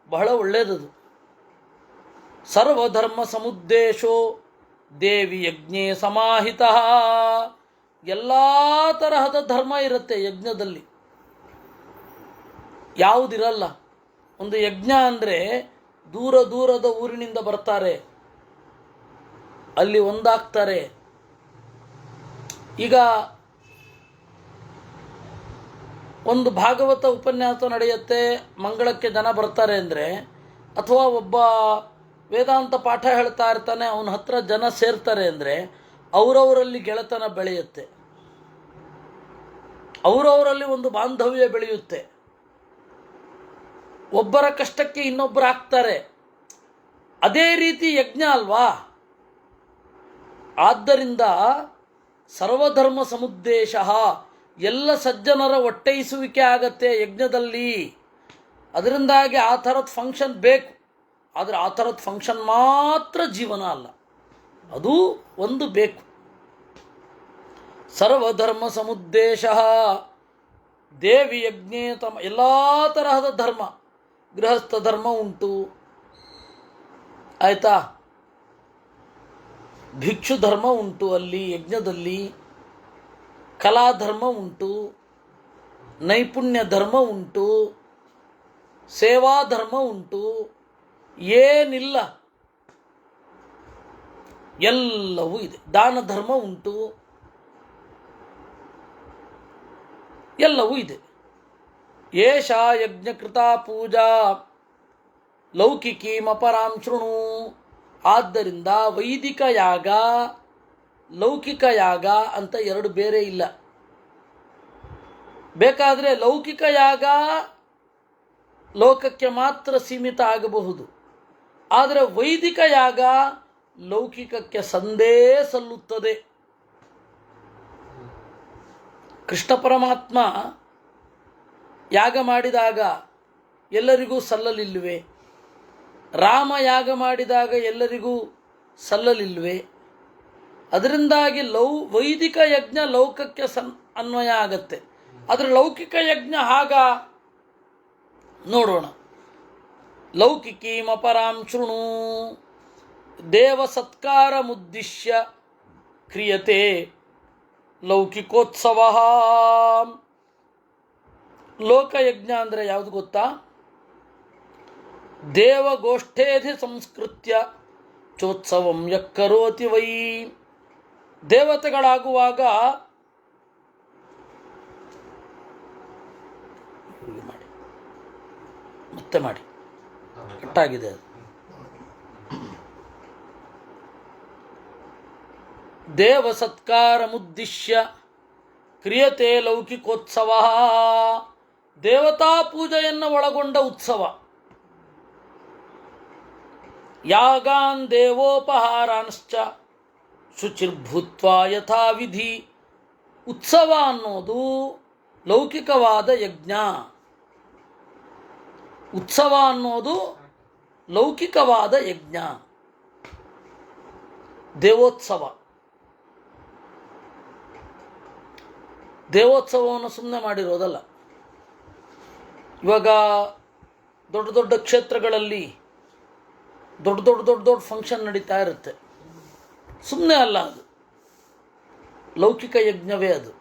ಬಹಳ ಒಳ್ಳೆಯದದು. ಸರ್ವಧರ್ಮ ಸಮುದ್ದೇಶೋ ದೇವಿ ಯಜ್ಞೇ ಸಮಾಹಿತ. ಎಲ್ಲ ತರಹದ ಧರ್ಮ ಇರುತ್ತೆ ಯಜ್ಞದಲ್ಲಿ, ಯಾವುದಿರಲ್ಲ. ಒಂದು ಯಜ್ಞ ಅಂದರೆ ದೂರ ದೂರದ ಊರಿನಿಂದ ಬರ್ತಾರೆ, ಅಲ್ಲಿ ಒಂದಾಗ್ತಾರೆ. ಈಗ ಒಂದು ಭಾಗವತ ಉಪನ್ಯಾಸ ನಡೆಯುತ್ತೆ, ಮಂಗಳಕ್ಕೆ ಜನ ಬರ್ತಾರೆ ಅಂದರೆ, ಅಥವಾ ಒಬ್ಬ ವೇದಾಂತ ಪಾಠ ಹೇಳ್ತಾ ಇರ್ತಾನೆ, ಅವನ ಹತ್ರ ಜನ ಸೇರ್ತಾರೆ ಅಂದರೆ ಅವರವರಲ್ಲಿ ಗೆಳೆತನ ಬೆಳೆಯುತ್ತೆ, ಅವರವರಲ್ಲಿ ಒಂದು ಬಾಂಧವ್ಯ ಬೆಳೆಯುತ್ತೆ. ಒಬ್ಬರ ಕಷ್ಟಕ್ಕೆ ಇನ್ನೊಬ್ಬರು ಆಗ್ತಾರೆ. ಅದೇ ರೀತಿ ಯಜ್ಞ ಅಲ್ವಾ? ಆದ್ದರಿಂದ ಸರ್ವಧರ್ಮ ಸಮುದ್ದೇಶ, ಎಲ್ಲ ಸಜ್ಜನರ ಒಟ್ಟೈಸುವಿಕೆ ಆಗತ್ತೆ ಯಜ್ಞದಲ್ಲಿ. ಅದರಿಂದಾಗಿ ಆ ಥರದ ಫಂಕ್ಷನ್ ಬೇಕು. ಆದರೆ ಆ ಥರದ ಫಂಕ್ಷನ್ ಮಾತ್ರ ಜೀವನ ಅಲ್ಲ, ಅದು ಒಂದು ಬೇಕು. ಸರ್ವಧರ್ಮ ಸಮುದ್ದೇಶ ದೇವಿ ಯಜ್ಞೇ ಎಲ್ಲ ತರಹದ ಧರ್ಮ, ಗೃಹಸ್ಥ ಧರ್ಮ ಉಂಟು, ಆಯಿತಾ? ಭಿಕ್ಷು ಧರ್ಮ ಉಂಟು ಅಲ್ಲಿ ಯಜ್ಞದಲ್ಲಿ, ಕಲಾಧರ್ಮ ಉಂಟು, ನೈಪುಣ್ಯ ಧರ್ಮ ಉಂಟು, ಸೇವಾ ಧರ್ಮ ಉಂಟು, ಏನಿಲ್ಲ ಎಲ್ಲವೂ ಇದೆ. ದಾನ ಧರ್ಮ ಉಂಟು, ಎಲ್ಲವೂ ಇದೆ. ಏಷ ಯಜ್ಞಕೃತ ಪೂಜಾ, ಲೌಕಿಕೀಮಪರಾಂ ಶೃಣು. ಆದ್ದರಿಂದ ವೈದಿಕ ಯಾಗ ಲೌಕಿಕ ಯಾಗ ಅಂತ ಎರಡು ಬೇರೆ ಇಲ್ಲ. ಬೇಕಾದರೆ ಲೌಕಿಕ ಯಾಗ ಲೋಕಕ್ಕೆ ಮಾತ್ರ ಸೀಮಿತ ಆಗಬಹುದು, ಆದರೆ ವೈದಿಕ ಯಾಗ ಲೌಕಿಕಕ್ಕೆ ಸಂದೇ ಸಲ್ಲುತ್ತದೆ. ಕೃಷ್ಣ ಪರಮಾತ್ಮ ಯಾಗ ಮಾಡಿದಾಗ ಎಲ್ಲರಿಗೂ ಸಲ್ಲಲಿಲ್ವೇ? ರಾಮ ಯಾಗ ಮಾಡಿದಾಗ ಎಲ್ಲರಿಗೂ ಸಲ್ಲಲಿಲ್ವೇ? ಅದರಿಂದಾಗಿ ವೈದಿಕ ಯಜ್ಞ ಲೋಕಕ್ಕೆ ಅನ್ವಯ ಆಗತ್ತೆ. ಆದರೆ ಲೌಕಿಕ ಯಜ್ಞ ಹಾಗ ನೋಡೋಣ. ಲೌಕಿಕೀಮಪರಾಂ ಶೃಣು ದೇವ ಸತ್ಕಾರ ಮುದ್ದಿಶ್ಯ ಕ್ರಿಯತೆ ಲೌಕಿಕೋತ್ಸವ. ಲೋಕಯಜ್ಞ ಅಂದರೆ ಯಾವುದು ಗೊತ್ತಾ? ದೇವಗೋಷ್ಠೇಧಿ ಸಂಸ್ಕೃತ್ಯ ಚೋತ್ಸವಂ ಯಕ್ಕರೋತಿ ವೈ. ದೇವತೆಗಳಾಗುವಾಗ ಮತ್ತೆ ಮಾಡಿ ಕಟ್ಟಾಗಿದೆ ಅದು. ದೇವ ಸತ್ಕಾರ ಮುದ್ದಿಶ್ಯ ಕ್ರಿಯತೆ ಲೌಕಿಕೋತ್ಸವ. ದೇವತಾ ಪೂಜೆಯನ್ನು ಒಳಗೊಂಡ ಉತ್ಸವ. ಯಾಗಾನ್ ದೇವೋಪಹಾರಾಂಶ್ಚ ಶುಚಿರ್ಭೂತ್ವಾ ಯಥಾವಿಧಿ. ಉತ್ಸವ ಅನ್ನೋದು ಲೌಕಿಕವಾದ ಯಜ್ಞ. ಉತ್ಸವ ಅನ್ನೋದು ಲೌಕಿಕವಾದ ಯಜ್ಞ. ದೇವೋತ್ಸವ, ದೇವೋತ್ಸವವನ್ನು ಸುಮ್ಮನೆ ಮಾಡಿರೋದಲ್ಲ. ಇವಾಗ ದೊಡ್ಡ ದೊಡ್ಡ ಕ್ಷೇತ್ರಗಳಲ್ಲಿ ದೊಡ್ಡ ದೊಡ್ಡ ದೊಡ್ಡ ದೊಡ್ಡ ಫಂಕ್ಷನ್ ನಡೀತಾ ಇರುತ್ತೆ. ಸುಮ್ಮನೆ ಅಲ್ಲ, ಅದು ಲೌಕಿಕ ಯಜ್ಞವೇ. ಅದು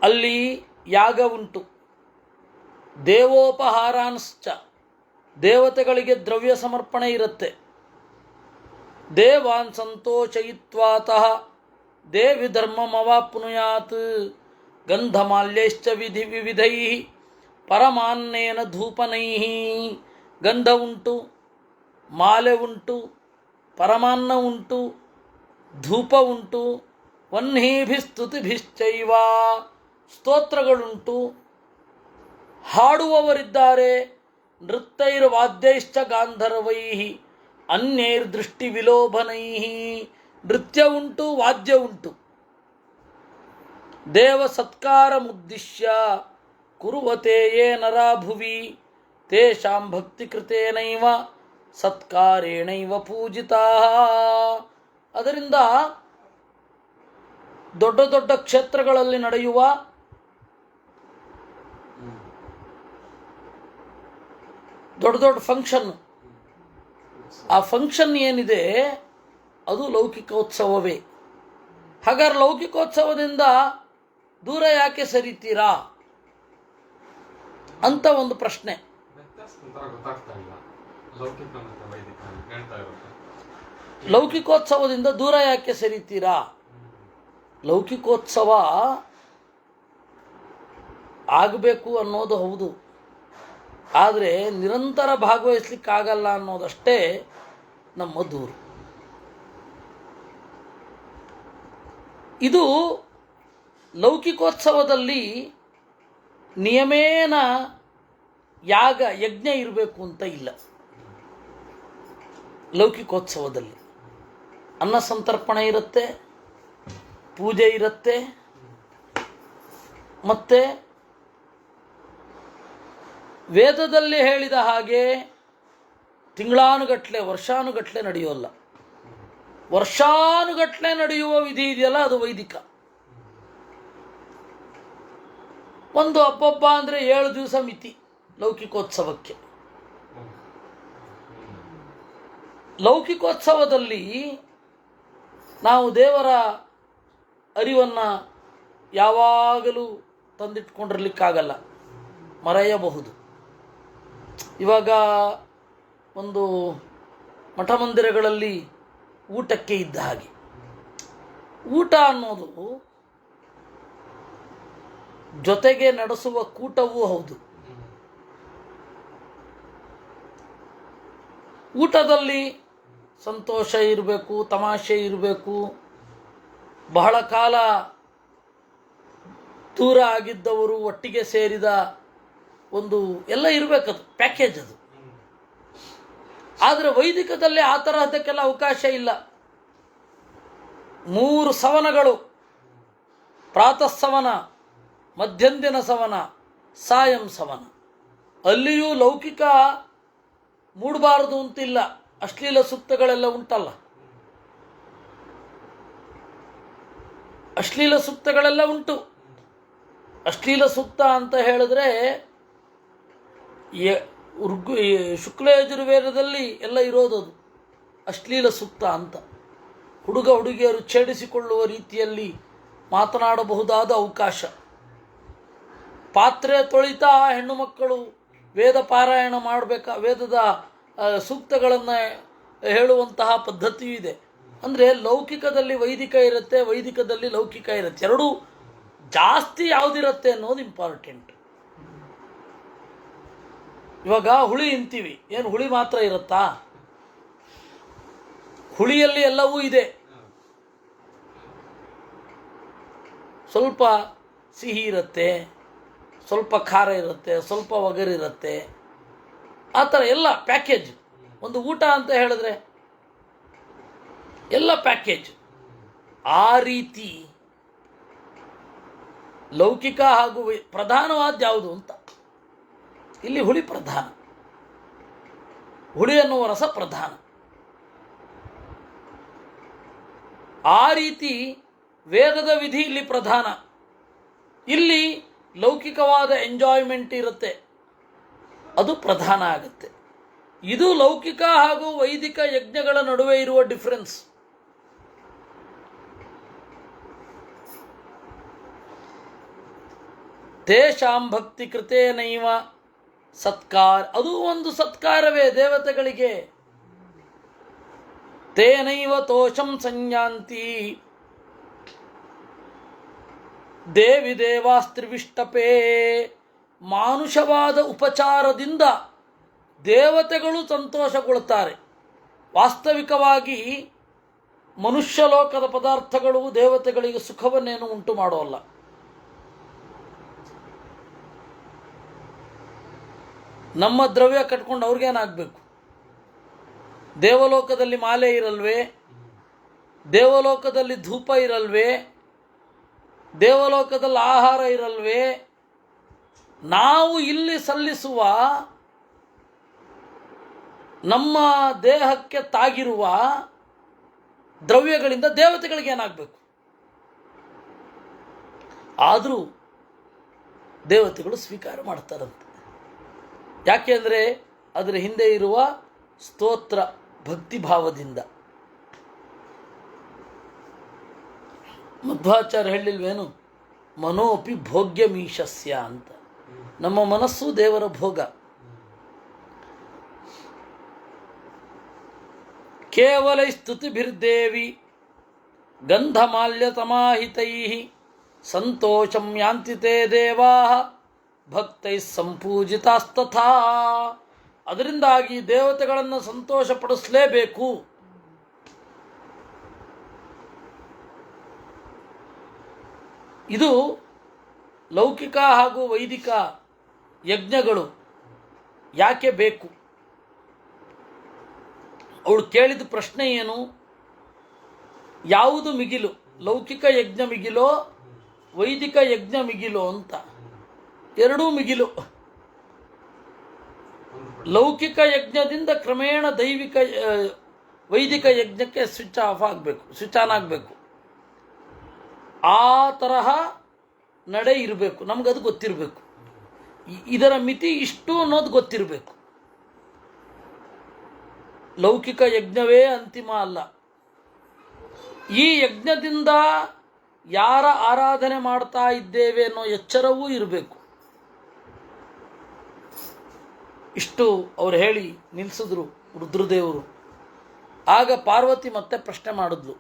ಅಲ್ಲಿ ಯಾಗ ಉಂಟು. ದೇವೋಪಹಾರಾಂಶ್ಚ, ದೇವತೆಗಳಿಗೆ ದ್ರವ್ಯ ಸಮರ್ಪಣೆ ಇರುತ್ತೆ. ದೇವಾನ್ ಸಂತೋಷಯಿತ್ವಾತಃ ದೇವಿ ಧರ್ಮಮವಾಪ್ನುಯಾತ್ ಗಂಧಮಾಲ್ಯೈಶ್ಚ ವಿಧಿ ವಿವಿಧೈ ಪರಮಾನ್ನೇನ ಧೂಪನೈ. ಗಂಧ ಉಂಟು, ಮಾಲೆ ಉಂಟು, ಪರಮಾನ್ನ ಉಂಟು, ಧೂಪ ಉಂಟು, ವಹ್ನೀಭಿಸ್ತುತಿಭಿಶ್ಚೈವ, ಸ್ತೋತ್ರಗಳುಂಟು, ಹಾಡುವವರಿದ್ದಾರೆ. ನೃತ್ಯೈರ್ವಾದ್ಯೈಶ್ಚ ಗಾಂಧರ್ವೈ ಅನ್ಯೈರ್ದೃಷ್ಟಿ ವಿಲೋಭನೈ. ನೃತ್ಯ ಉಂಟು, ವಾದ್ಯ ಉಂಟು. ದೇವ ಸತ್ಕಾರ ಮುದ್ದಿಶ್ಯ ಕುರುವತೆ ಯೇ ನರಾ ಭುವಿ ತೇಷಾಂ ಭಕ್ತಿ ಕೃತೇನೈವ ಸತ್ಕಾರೇಣೈವ ಪೂಜಿತಾ. ಅದರಿಂದ ದೊಡ್ಡ ದೊಡ್ಡ ಕ್ಷೇತ್ರಗಳಲ್ಲಿ ನಡೆಯುವ ದೊಡ್ಡ ದೊಡ್ಡ ಫಂಕ್ಷನ್, ಆ ಫಂಕ್ಷನ್ ಏನಿದೆ ಅದು ಲೌಕಿಕೋತ್ಸವವೇ. ಹಾಗಾದ್ರೆ ಲೌಕಿಕೋತ್ಸವದಿಂದ ದೂರ ಯಾಕೆ ಸರಿತೀರಾ ಅಂತ ಒಂದು ಪ್ರಶ್ನೆ. ಲೌಕಿಕೋತ್ಸವದಿಂದ ದೂರ ಯಾಕೆ ಸರಿತೀರಾ? ಲೌಕಿಕೋತ್ಸವ ಆಗಬೇಕು ಅನ್ನೋದು ಹೌದು, ಆದರೆ ನಿರಂತರ ಭಾಗವಹಿಸ್ಲಿಕ್ಕಾಗಲ್ಲ ಅನ್ನೋದಷ್ಟೇ ನಮ್ಮ ದೂರು. ಇದು ಲೌಕಿಕೋತ್ಸವದಲ್ಲಿ ನಿಯಮೇನ ಯಾಗ ಯಜ್ಞ ಇರಬೇಕು ಅಂತ ಇಲ್ಲ. ಲೌಕಿಕೋತ್ಸವದಲ್ಲಿ ಅನ್ನ ಸಂತರ್ಪಣೆ ಇರುತ್ತೆ, ಪೂಜೆ ಇರುತ್ತೆ, ಮತ್ತು ವೇದದಲ್ಲಿ ಹೇಳಿದ ಹಾಗೆ ತಿಂಗಳಾನುಗಟ್ಟಲೆ ವರ್ಷಾನುಗಟ್ಟಲೆ ನಡೆಯೋಲ್ಲ. ವರ್ಷಾನುಗಟ್ಟಲೆ ನಡೆಯುವ ವಿಧಿ ಇದೆಯಲ್ಲ, ಅದು ವೈದಿಕ. ಒಂದು ಹಬ್ಬ ಅಂದರೆ 7 ದಿವಸ ಮಿತಿ ಲೌಕಿಕೋತ್ಸವಕ್ಕೆ. ಲೌಕಿಕೋತ್ಸವದಲ್ಲಿ ನಾವು ದೇವರ ಅರಿವನ್ನು ಯಾವಾಗಲೂ ತಂದಿಟ್ಕೊಂಡಿರ್ಲಿಕ್ಕಾಗಲ್ಲ, ಮರೆಯಬಹುದು. ಇವಾಗ ಒಂದು ಮಠ ಮಂದಿರಗಳಲ್ಲಿ ಊಟಕ್ಕೆ ಇದ್ದ ಹಾಗೆ, ಊಟ ಅನ್ನೋದು ಜೊತೆಗೆ ನಡೆಸುವ ಕೂಟವೂ ಹೌದು. ಊಟದಲ್ಲಿ ಸಂತೋಷ ಇರಬೇಕು, ತಮಾಷೆ ಇರಬೇಕು, ಬಹಳ ಕಾಲ ದೂರ ಆಗಿದ್ದವರು ಒಟ್ಟಿಗೆ ಸೇರಿದ ಒಂದು ಎಲ್ಲ ಇರಬೇಕದು, ಪ್ಯಾಕೇಜ್ ಅದು. ಆದರೆ ವೈದಿಕದಲ್ಲಿ ಆ ತರಹದಕ್ಕೆಲ್ಲ ಅವಕಾಶ ಇಲ್ಲ. 3 ಸವನಗಳು, ಪ್ರಾತಃ ಸವನ, ಮಧ್ಯಂದಿನ ಸವನ, ಸಾಯಂ ಸವನ. ಅಲ್ಲಿಯೂ ಲೌಕಿಕ ಮೂಡಬಾರದು ಅಂತಿಲ್ಲ, ಅಶ್ಲೀಲ ಸೂಕ್ತಗಳೆಲ್ಲ ಉಂಟಲ್ಲ, ಅಶ್ಲೀಲ ಸೂಕ್ತಗಳೆಲ್ಲ ಉಂಟು. ಅಶ್ಲೀಲ ಸೂಕ್ತ ಅಂತ ಹೇಳಿದ್ರೆ ಶುಕ್ಲ ಯಜುರ್ವೇದದಲ್ಲಿ ಎಲ್ಲ ಇರೋದದು ಅಶ್ಲೀಲ ಸೂಕ್ತ ಅಂತ. ಹುಡುಗ ಹುಡುಗಿಯರು ಛೇಡಿಸಿಕೊಳ್ಳುವ ರೀತಿಯಲ್ಲಿ ಮಾತನಾಡಬಹುದಾದ ಅವಕಾಶ. ಪಾತ್ರೆ ತೊಳಿತಾ ಹೆಣ್ಣು ಮಕ್ಕಳು ವೇದ ಪಾರಾಯಣ ವೇದದ ಸೂಕ್ತಗಳನ್ನು ಹೇಳುವಂತಹ ಪದ್ಧತಿಯೂ ಇದೆ. ಅಂದರೆ ಲೌಕಿಕದಲ್ಲಿ ವೈದಿಕ ಇರುತ್ತೆ, ವೈದಿಕದಲ್ಲಿ ಲೌಕಿಕ ಇರುತ್ತೆ. ಎರಡೂ ಜಾಸ್ತಿ ಯಾವುದಿರುತ್ತೆ ಅನ್ನೋದು ಇಂಪಾರ್ಟೆಂಟ್. ಇವಾಗ ಹುಳಿ ಅಂತೀವಿ, ಏನು ಹುಳಿ ಮಾತ್ರ ಇರುತ್ತಾ? ಹುಳಿಯಲ್ಲಿ ಎಲ್ಲವೂ ಇದೆ. ಸ್ವಲ್ಪ ಸಿಹಿ ಇರುತ್ತೆ, ಸ್ವಲ್ಪ ಖಾರ ಇರುತ್ತೆ, ಸ್ವಲ್ಪ ಒಗರಿರುತ್ತೆ, ಆ ಥರ ಎಲ್ಲ ಪ್ಯಾಕೇಜ್. ಒಂದು ಊಟ ಅಂತ ಹೇಳಿದ್ರೆ ಎಲ್ಲ ಪ್ಯಾಕೇಜ್. ಆ ರೀತಿ ಲೌಕಿಕ ಹಾಗೂ ಪ್ರಧಾನವಾದ ಯಾವುದು ಅಂತ, ಇಲ್ಲಿ ಹುಳಿ ಪ್ರಧಾನ, ಹುಳಿ ಅನ್ನುವ ರಸ ಪ್ರಧಾನ. ಆ ರೀತಿ ವೇದದ ವಿಧಿ ಇಲ್ಲಿ ಪ್ರಧಾನ. ಇಲ್ಲಿ ಲೌಕಿಕವಾದ ಎಂಜಾಯ್ಮೆಂಟ್ ಇರುತ್ತೆ, ಅದು ಪ್ರಧಾನ ಆಗುತ್ತೆ. ಇದು ಲೌಕಿಕ ಹಾಗೂ ವೈದಿಕ ಯಜ್ಞಗಳ ನಡುವೆ ಇರುವ ಡಿಫರೆನ್ಸ್. ತೇಷಾಂ ಭಕ್ತಿ ಕೃತೇನೈವ ಸತ್ಕಾರ, ಅದು ಒಂದು ಸತ್ಕಾರವೇ ದೇವತೆಗಳಿಗೆ. ತೇನೈವ ತೋಷಂ ಸಂಯಾಂತಿ ದೇವಿ ದೇವಾಸ್ತ್ರಿವಿಷ್ಟಪೇ. ಮಾನುಷವಾದ ಉಪಚಾರದಿಂದ ದೇವತೆಗಳು ಸಂತೋಷಗೊಳ್ಳುತ್ತಾರೆ. ವಾಸ್ತವಿಕವಾಗಿ ಮನುಷ್ಯ ಲೋಕದ ಪದಾರ್ಥಗಳು ದೇವತೆಗಳಿಗೆ ಸುಖವನ್ನೇನು ಉಂಟು ಮಾಡೋಲ್ಲ. ನಮ್ಮ ದ್ರವ್ಯ ಕಟ್ಕೊಂಡು ಅವ್ರಿಗೇನಾಗಬೇಕು? ದೇವಲೋಕದಲ್ಲಿ ಮಾಲೆ ಇರಲ್ವೇ? ದೇವಲೋಕದಲ್ಲಿ ಧೂಪ ಇರಲ್ವೇ? ದೇವಲೋಕದಲ್ಲಿ ಆಹಾರ ಇರಲ್ವೇ? ನಾವು ಇಲ್ಲಿ ಸಲ್ಲಿಸುವ ನಮ್ಮ ದೇಹಕ್ಕೆ ತಾಗಿರುವ ದ್ರವ್ಯಗಳಿಂದ ದೇವತೆಗಳಿಗೆ ಏನಾಗಬೇಕು? ಆದರೂ ದೇವತೆಗಳು ಸ್ವೀಕಾರ ಮಾಡ್ತಾರಂತೆ. ಯಾಕೆಂದರೆ ಅದರ ಹಿಂದೆ ಇರುವ ಸ್ತೋತ್ರ ಭಕ್ತಿಭಾವದಿಂದ. ಮಧ್ವಾಚಾರ್ಯ ಹೇಳಿಲ್ವೇನು, ಮನೋಪಿ ಭೋಗ್ಯಮೀಶಸ್ಯ ಅಂತ. ನಮ್ಮ ಮನಸ್ಸು ದೇವರ ಭೋಗ. ಕೇವಲೈ ಸ್ತುತಿಭಿರ್ದೇವಿ ಗಂಧಮಾಲ್ಯತಮಾಹಿತೈ ಸಂತೋಷಂ ಯಾಂತಿ ತೇ ದೇವಾ ಭಕ್ತೈ ಸಂಪೂಜಿತಾಸ್ತಥಾ. ಅದರಿಂದಾಗಿ ದೇವತೆಗಳನ್ನು ಸಂತೋಷಪಡಿಸಲೇಬೇಕು. ಇದು ಲೌಕಿಕ ಹಾಗೂ ವೈದಿಕ ಯಜ್ಞಗಳು ಯಾಕೆ ಬೇಕು? ಅವಳು ಕೇಳಿದ ಪ್ರಶ್ನೆ ಏನು? ಯಾವುದು ಮಿಗಿಲು, ಲೌಕಿಕ ಯಜ್ಞ ಮಿಗಿಲೋ ವೈದಿಕ ಯಜ್ಞ ಮಿಗಿಲೋ ಅಂತ. ಎರಡೂ ಮಿಗಿಲು. ಲೌಕಿಕ ಯಜ್ಞದಿಂದ ಕ್ರಮೇಣ ವೈದಿಕ ಯಜ್ಞಕ್ಕೆ ಸ್ವಿಚ್ ಆಫ್ ಆಗಬೇಕು, ಸ್ವಿಚ್ ಆನ್ ಆಗಬೇಕು. ಆ ತರಹ ನಡೆ ಇರಬೇಕು. ನಮಗದು ಗೊತ್ತಿರಬೇಕು. ಇದರ ಮಿತಿ ಇಷ್ಟು ಅನ್ನೋದು ಗೊತ್ತಿರಬೇಕು. ಲೌಕಿಕ ಯಜ್ಞವೇ ಅಂತಿಮ ಅಲ್ಲ. ಈ ಯಜ್ಞದಿಂದ ಯಾರ ಆರಾಧನೆ ಮಾಡ್ತಾ ಇದ್ದೇವೆ ಅನ್ನೋ ಎಚ್ಚರವೂ ಇರಬೇಕು. ಇಷ್ಟು ಅವ್ರು ಹೇಳಿ ನಿಲ್ಲಿಸಿದ್ರು ರುದ್ರದೇವರು. ಆಗ ಪಾರ್ವತಿ ಮತ್ತೆ ಪ್ರಶ್ನೆ ಮಾಡಿದ್ಲು.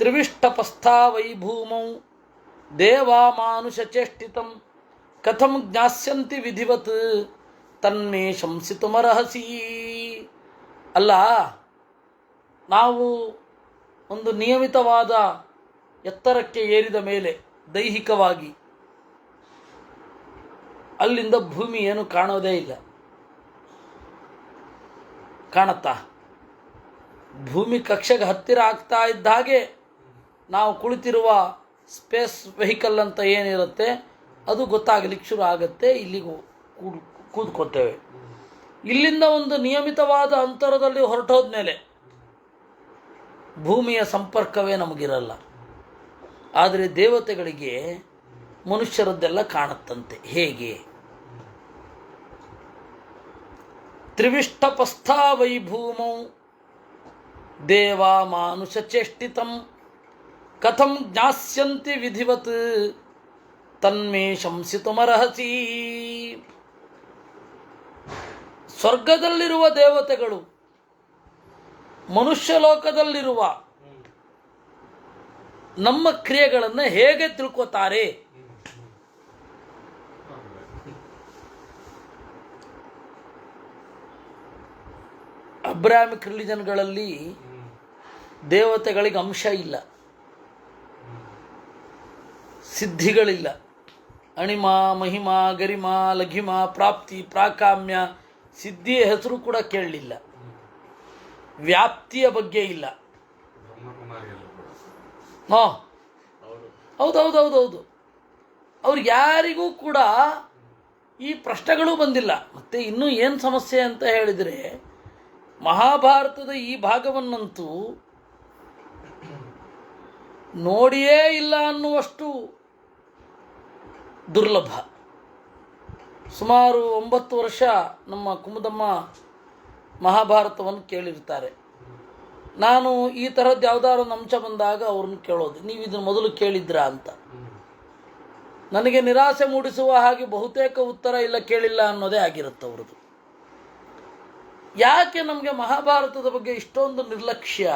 ತ್ರಿವಿಷ್ಟಪಸ್ಥಾ ವೈಭೂಮೌ ದೇವಾ ಮಾನುಷ ಚೇಷ್ಟಿತಂ ಕಥಂ ಜ್ಞಾಸ್ಯಂತಿ ವಿಧಿವತ್ ತನ್ಮೇ ಶಂಸಿತುಮರ್ಹಸಿ. ಅಲ್ಲ, ನಾವು ಒಂದು ನಿಯಮಿತವಾದ ಎತ್ತರಕ್ಕೆ ಏರಿದ ಮೇಲೆ ದೈಹಿಕವಾಗಿ ಅಲ್ಲಿಂದ ಭೂಮಿ ಏನು ಕಾಣೋದೇ ಇಲ್ಲ. ಕಾಣತ್ತಾ? ಭೂಮಿ ಕಕ್ಷೆಗೆ ಹತ್ತಿರ ಆಗ್ತಾ ಇದ್ದ ಹಾಗೆ ನಾವು ಕುಳಿತಿರುವ ಸ್ಪೇಸ್ ವೆಹಿಕಲ್ ಅಂತ ಏನಿರುತ್ತೆ ಅದು ಗೊತ್ತಾಗಲಿಕ್ಕೆ ಶುರು ಆಗುತ್ತೆ. ಇಲ್ಲಿಗೂ ಕೂತ್ಕೋತೇವೆ. ಇಲ್ಲಿಂದ ಒಂದು ನಿಯಮಿತವಾದ ಅಂತರದಲ್ಲಿ ಹೊರಟೋದ್ಮೇಲೆ ಭೂಮಿಯ ಸಂಪರ್ಕವೇ ನಮಗಿರಲ್ಲ. ಆದರೆ ದೇವತೆಗಳಿಗೆ ಮನುಷ್ಯರದ್ದೆಲ್ಲ ಕಾಣುತ್ತಂತೆ. ಹೇಗೆ? ತ್ರಿವಿಷ್ಟಪಸ್ಥಾ ವೈಭೂಮೌ ದೇವಾ ಮಾನುಷ ಚೇಷ್ಟಿತಂ ಕಥಂ ಜ್ಞಾಸ್ಯಂತಿ ವಿಧಿವತ್ ತನ್ಮೇ ಶಂಸಿತುಮರ್ಹಸಿ. ಸ್ವರ್ಗದಲ್ಲಿರುವ ದೇವತೆಗಳು ಮನುಷ್ಯ ಲೋಕದಲ್ಲಿರುವ ನಮ್ಮ ಕ್ರಿಯೆಗಳನ್ನು ಹೇಗೆ ತಿಳ್ಕೋತಾರೆ? ಅಬ್ರಾಹ್ಮಿಕ್ ರಿಲಿಜನ್ಗಳಲ್ಲಿ ದೇವತೆಗಳಿಗೆ ಅಂಶ ಇಲ್ಲ, ಸಿದ್ಧಿಗಳಿಲ್ಲ. ಅಣಿಮ, ಮಹಿಮ, ಗರಿಮ, ಲಘಿಮ, ಪ್ರಾಪ್ತಿ, ಪ್ರಾಕಾಮ್ಯ, ಸಿದ್ಧಿಯ ಹೆಸರು ಕೂಡ ಕೇಳಲಿಲ್ಲ. ವ್ಯಾಪ್ತಿಯ ಬಗ್ಗೆ ಇಲ್ಲ. ಹಾಂ, ಹೌದೌದೌದೌದು. ಅವ್ರಿಗೆ ಯಾರಿಗೂ ಕೂಡ ಈ ಪ್ರಶ್ನೆಗಳು ಬಂದಿಲ್ಲ. ಮತ್ತು ಇನ್ನೂ ಏನು ಸಮಸ್ಯೆ ಅಂತ ಹೇಳಿದರೆ, ಮಹಾಭಾರತದ ಈ ಭಾಗವನ್ನಂತೂ ನೋಡಿಯೇ ಇಲ್ಲ ಅನ್ನುವಷ್ಟು ದುರ್ಲಭ. ಸುಮಾರು 9 ವರ್ಷ ನಮ್ಮ ಕುಮುದಮ್ಮ ಮಹಾಭಾರತವನ್ನು ಕೇಳಿರ್ತಾರೆ. ನಾನು ಈ ಥರದ್ದು ಯಾವುದಾದ್ರು ಒಂದು ಅಂಶ ಬಂದಾಗ ಅವ್ರನ್ನ ಕೇಳೋದು, ನೀವು ಇದನ್ನು ಮೊದಲು ಕೇಳಿದ್ರಾ ಅಂತ. ನನಗೆ ನಿರಾಸೆ ಮೂಡಿಸುವ ಹಾಗೆ ಬಹುತೇಕ ಉತ್ತರ ಇಲ್ಲ, ಕೇಳಿಲ್ಲ ಅನ್ನೋದೇ ಆಗಿರುತ್ತೆ ಅವ್ರದ್ದು. ಯಾಕೆ ನಮಗೆ ಮಹಾಭಾರತದ ಬಗ್ಗೆ ಇಷ್ಟೊಂದು ನಿರ್ಲಕ್ಷ್ಯ?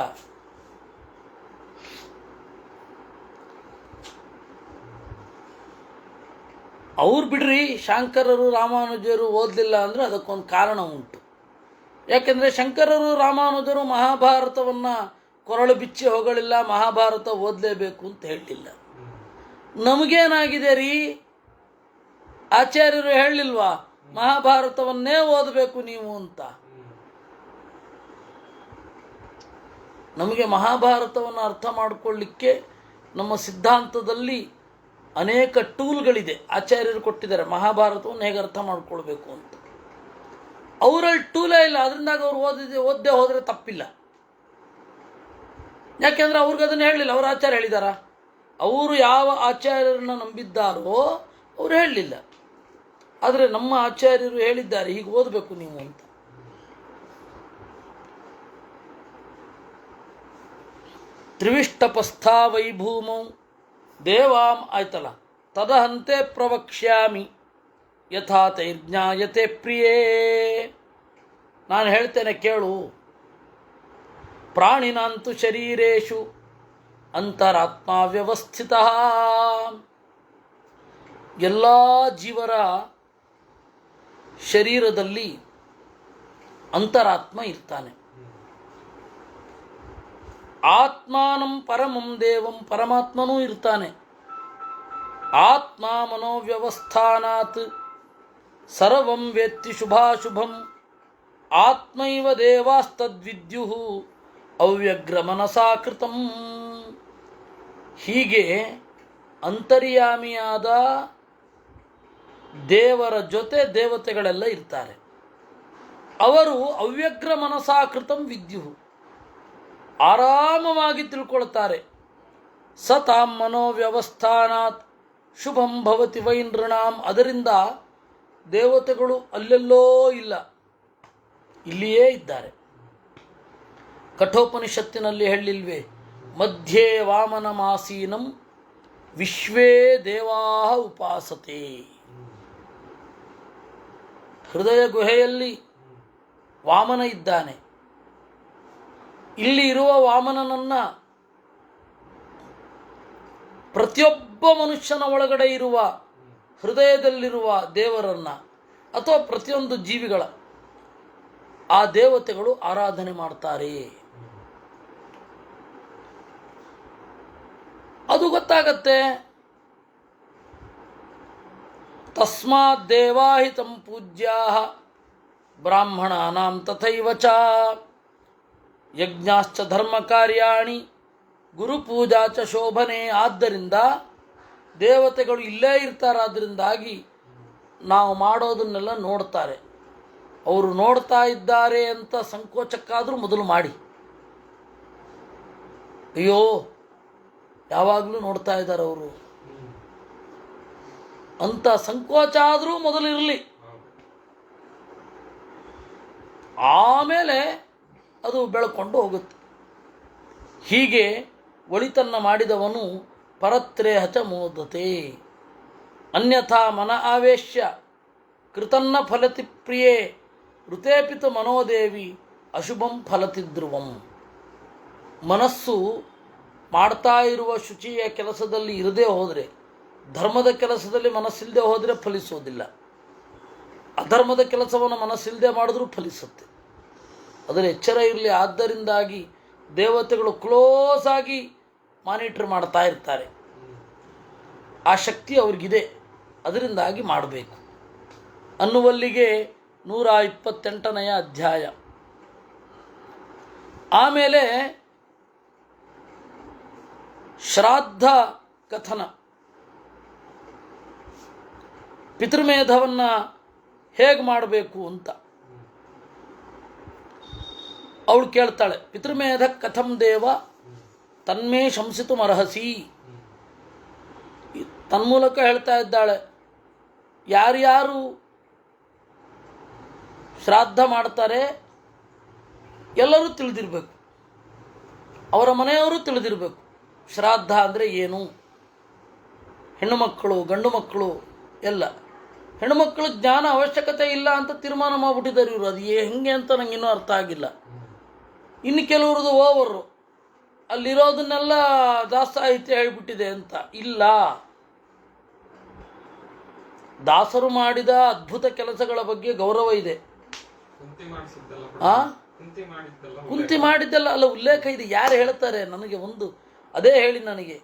ಅವ್ರು ಬಿಡ್ರಿ, ಶಾಂಕರರು ರಾಮಾನುಜರು ಓದಲಿಲ್ಲ ಅಂದರೆ ಅದಕ್ಕೊಂದು ಕಾರಣ ಉಂಟು. ಯಾಕೆಂದರೆ ಶಂಕರರು ರಾಮಾನುಜರು ಮಹಾಭಾರತವನ್ನು ಕೊರಳು ಬಿಚ್ಚಿ ಹೋಗಲಿಲ್ಲ, ಮಹಾಭಾರತ ಓದಲೇಬೇಕು ಅಂತ ಹೇಳಲಿಲ್ಲ. ನಮಗೇನಾಗಿದೆ ರೀ, ಆಚಾರ್ಯರು ಹೇಳಲಿಲ್ವಾ ಮಹಾಭಾರತವನ್ನೇ ಓದಬೇಕು ನೀವು ಅಂತ? ನಮಗೆ ಮಹಾಭಾರತವನ್ನು ಅರ್ಥ ಮಾಡಿಕೊಳ್ಳಿಕ್ಕೆ ನಮ್ಮ ಸಿದ್ಧಾಂತದಲ್ಲಿ ಅನೇಕ ಟೂಲ್ಗಳಿದೆ. ಆಚಾರ್ಯರು ಕೊಟ್ಟಿದ್ದಾರೆ ಮಹಾಭಾರತವನ್ನು ಹೇಗೆ ಅರ್ಥ ಮಾಡ್ಕೊಳ್ಬೇಕು ಅಂತ. ಅವರಲ್ಲಿ ಟೂಲೇ ಇಲ್ಲ, ಅದರಿಂದಾಗ ಅವ್ರು ಓದದೆ ಹೋದರೆ ತಪ್ಪಿಲ್ಲ. ಯಾಕೆಂದರೆ ಅವ್ರಿಗೆ ಅದನ್ನು ಹೇಳಲಿಲ್ಲ. ಅವ್ರ ಆಚಾರ್ಯ ಹೇಳಿದಾರ? ಅವರು ಯಾವ ಆಚಾರ್ಯರನ್ನು ನಂಬಿದ್ದಾರೋ ಅವರು ಹೇಳಲಿಲ್ಲ. ಆದರೆ ನಮ್ಮ ಆಚಾರ್ಯರು ಹೇಳಿದ್ದಾರೆ ಹೀಗೆ ಓದಬೇಕು ನೀವು ಅಂತ. ತ್ರಿವಿಷ್ಟಪಸ್ಥಾ ವೈಭೂಮೌ ದೇವಾಂ ಆಯ್ತಲ್ಲ, ತದಹಂತೆ ಪ್ರವಕ್ಷ್ಯಾಮಿ ಯಥಾ ತೈರ್ಜ್ಞಾಯತೆ ಪ್ರಿಯೇ. ನಾನು ಹೇಳ್ತೇನೆ ಕೇಳು. ಪ್ರಾಣಿನಾಂತು ಶರೀರೇಶು ಅಂತರಾತ್ಮ ವ್ಯವಸ್ಥಿತ. ಎಲ್ಲ ಜೀವರ ಶರೀರದಲ್ಲಿ ಅಂತರಾತ್ಮ ಇರ್ತಾನೆ. ಆತ್ಮಾನಂ ಪರಮಂ ದೇವಂ, ಪರಮಾತ್ಮನೂ ಇರ್ತಾನೆ. ಆತ್ಮ ಮನೋವ್ಯವಸ್ಥಾನಾತ್ ಸರ್ವಂ ವೇತ್ತಿ ಶುಭಾಶುಭಂ ಆತ್ಮೈವ ದೇವಾಸ್ತದ್ವಿದ್ಯುಃ ಅವ್ಯಗ್ರ ಮನಸಾ ಕೃತಂ. ಹೀಗೆ ಅಂತರ್ಯಾಮಿಯಾದ ದೇವರ ಜೊತೆ ದೇವತೆಗಳೆಲ್ಲ ಇರ್ತಾರೆ. ಅವರು ಅವ್ಯಗ್ರ ಮನಸಾ ಕೃತಂ ವಿದ್ಯುಃ, ಆರಾಮವಾಗಿ ತಿಳ್ಕೊಳ್ತಾರೆ. ಸತಾಂ ಮನೋವ್ಯವಸ್ಥಾನಾತ್ ಶುಭಂ ಭವತಿ ವೈ ನೃಣಾಂ. ಅದರಿಂದ ದೇವತೆಗಳು ಅಲ್ಲೆಲ್ಲೋ ಇಲ್ಲ, ಇಲ್ಲಿಯೇ ಇದ್ದಾರೆ. ಕಠೋಪನಿಷತ್ತಿನಲ್ಲಿ ಹೇಳಿಲ್ವೇ, ಮಧ್ಯೆ ವಾಮನಮಾಸೀನಂ ವಿಶ್ವೇ ದೇವಾ ಉಪಾಸತೆ. ಹೃದಯ ಗುಹೆಯಲ್ಲಿ ವಾಮನ ಇದ್ದಾನೆ. ಇಲ್ಲಿ ಇರುವ ವಾಮನನನ್ನು ಪ್ರತಿಯೊಬ್ಬ ಮನುಷ್ಯನ ಒಳಗಡೆ ಇರುವ ಹೃದಯದಲ್ಲಿರುವ ದೇವರನ್ನು ಅಥವಾ ಪ್ರತಿಯೊಂದು ಜೀವಿಗಳ ಆ ದೇವತೆಗಳು ಆರಾಧನೆ ಮಾಡ್ತಾರೆ. ಅದು ಗೊತ್ತಾಗತ್ತೆ. ತಸ್ಮಾತ್ ದೇವಾಹಿತಂ ಪೂಜ್ಯಾಃ ಬ್ರಾಹ್ಮಣಾನಾಂ ತಥೈವ ಚ ಯಜ್ಞಾಶ್ಚ ಧರ್ಮ ಕಾರ್ಯಾಣಿ ಗುರುಪೂಜಾ ಚ ಶೋಭನೆ. ಆದ್ದರಿಂದ ದೇವತೆಗಳು ಇಲ್ಲೇ ಇರ್ತಾರಾದ್ದರಿಂದಾಗಿ ನಾವು ಮಾಡೋದನ್ನೆಲ್ಲ ನೋಡ್ತಾರೆ. ಅವರು ನೋಡ್ತಾ ಇದ್ದಾರೆ ಅಂತ ಸಂಕೋಚಕ್ಕಾದರೂ ಮೊದಲು ಮಾಡಿ. ಅಯ್ಯೋ ಯಾವಾಗಲೂ ನೋಡ್ತಾ ಇದ್ದಾರೆ ಅವರು ಅಂತ ಸಂಕೋಚ ಆದರೂ ಮೊದಲಿರಲಿ, ಆಮೇಲೆ ಅದು ಬೆಳ್ಕೊಂಡು ಹೋಗುತ್ತೆ. ಹೀಗೆ ಒಳಿತನ್ನ ಮಾಡಿದವನು ಪರತ್ರೇಹ ಚ ಮೋದತೆ. ಅನ್ಯಥಾ ಮನ ಆವೇಶ್ಯ ಕೃತನ್ನ ಫಲತಿ ಪ್ರಿಯೇ ಋತೇಪಿತ ಮನೋದೇವಿ ಅಶುಭಂ ಫಲತಿ ಧ್ರುವಂ. ಮನಸ್ಸು ಮಾಡ್ತಾ ಇರುವ ಶುಚಿಯ ಕೆಲಸದಲ್ಲಿ ಇರದೇ ಹೋದರೆ, ಧರ್ಮದ ಕೆಲಸದಲ್ಲಿ ಮನಸ್ಸಿಲ್ಲದೆ ಹೋದರೆ ಫಲಿಸೋದಿಲ್ಲ. ಅಧರ್ಮದ ಕೆಲಸವನ್ನು ಮನಸ್ಸಿಲ್ಲದೆ ಮಾಡಿದ್ರೂ ಫಲಿಸುತ್ತೆ. ಅದರ ಎಚ್ಚರ ಇರಲಿ. ಆದ್ದರಿಂದಾಗಿ ದೇವತೆಗಳು ಕ್ಲೋಸ್ ಆಗಿ ಮಾನಿಟರ್ ಮಾಡ್ತಾ ಇರ್ತಾರೆ. ಆ ಶಕ್ತಿ ಅವ್ರಿಗಿದೆ, ಅದರಿಂದಾಗಿ ಮಾಡಬೇಕು ಅನ್ನುವಲ್ಲಿಗೆ 128ನೇ ಅಧ್ಯಾಯ. ಆಮೇಲೆ ಶ್ರಾದ್ದ ಕಥನ. ಪಿತೃಮೇಧವನ್ನು ಹೇಗೆ ಮಾಡಬೇಕು ಅಂತ ಅವಳು ಕೇಳ್ತಾಳೆ. ಪಿತೃಮೇಧ ಕಥಂ ದೇವ ತನ್ಮೇ ಶಂಸಿತು ಮರ್ಹಸಿ. ತನ್ಮೂಲಕ ಹೇಳ್ತಾ ಇದ್ದಾಳೆ, ಯಾರ್ಯಾರು ಶ್ರಾದ್ದ ಮಾಡ್ತಾರೆ ಎಲ್ಲರೂ ತಿಳಿದಿರಬೇಕು, ಅವರ ಮನೆಯವರು ತಿಳಿದಿರಬೇಕು. ಶ್ರಾದ್ದ ಅಂದರೆ ಏನು, ಹೆಣ್ಣು ಮಕ್ಕಳು ಗಂಡು ಮಕ್ಕಳು ಎಲ್ಲ. ಹೆಣ್ಣುಮಕ್ಕಳು ಜ್ಞಾನ ಅವಶ್ಯಕತೆ ಇಲ್ಲ ಅಂತ ತೀರ್ಮಾನ ಮಾಡಿಬಿಟ್ಟಿದ್ದಾರೆ ಇವರು. ಅದು ಹೆಂಗೆ ಅಂತ ನಂಗೆ ಇನ್ನೂ ಅರ್ಥ ಆಗಿಲ್ಲ. ಇನ್ನು ಕೆಲವ್ರದ್ದು ಓವರು ಅಲ್ಲಿರೋದನ್ನೆಲ್ಲ ದಾಸಾಹಿತ್ಯ ಹೇಳ್ಬಿಟ್ಟಿದೆ ಅಂತ. ಇಲ್ಲ, ದಾಸರು ಮಾಡಿದ ಅದ್ಭುತ ಕೆಲಸಗಳ ಬಗ್ಗೆ ಗೌರವ ಇದೆ. ಕುಂತಿ ಮಾಡಿದ್ದಲ್ಲ ಅಲ್ಲ, ಉಲ್ಲೇಖ ಇದೆ. ಯಾರು ಹೇಳ್ತಾರೆ ನನಗೆ ಒಂದು ಅದೇ ಹೇಳಿ, ನನಗೆ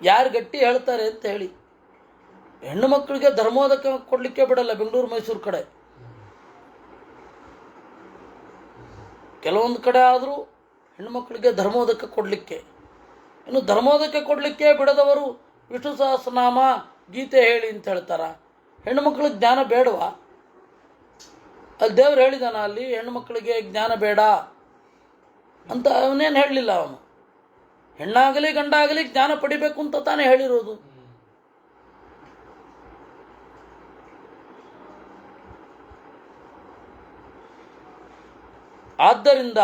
ಯಾರು ಗಟ್ಟಿ ಹೇಳ್ತಾರೆ ಅಂತ ಹೇಳಿ. ಹೆಣ್ಣು ಮಕ್ಕಳಿಗೆ ಧರ್ಮೋದಕ ಕೊಡಲಿಕ್ಕೆ ಬಿಡಲ್ಲ ಬೆಂಗಳೂರು ಮೈಸೂರು ಕಡೆ. ಕೆಲವೊಂದು ಕಡೆ ಆದರೂ ಹೆಣ್ಣು ಮಕ್ಕಳಿಗೆ ಧರ್ಮೋದಕ ಕೊಡಲಿಕ್ಕೆ, ಇನ್ನು ಧರ್ಮೋದಕ ಕೊಡಲಿಕ್ಕೆ ಬಿಡದವರು ವಿಷ್ಣು ಸಹಸ್ರನಾಮ ಗೀತೆ ಹೇಳಿ ಅಂತ ಹೇಳ್ತಾರ. ಹೆಣ್ಣು ಮಕ್ಕಳಿಗೆ ಜ್ಞಾನ ಬೇಡವಾ? ಅಲ್ಲಿ ದೇವ್ರು ಹೇಳಿದಾನ, ಅಲ್ಲಿ ಹೆಣ್ಣು ಮಕ್ಕಳಿಗೆ ಜ್ಞಾನ ಬೇಡ ಅಂತ ಅವನೇನು ಹೇಳಲಿಲ್ಲ. ಅವನು ಹೆಣ್ಣಾಗಲಿ ಗಂಡಾಗಲಿ ಜ್ಞಾನ ಪಡಿಬೇಕು ಅಂತ ತಾನೇ ಹೇಳಿರೋದು. ಆದ್ದರಿಂದ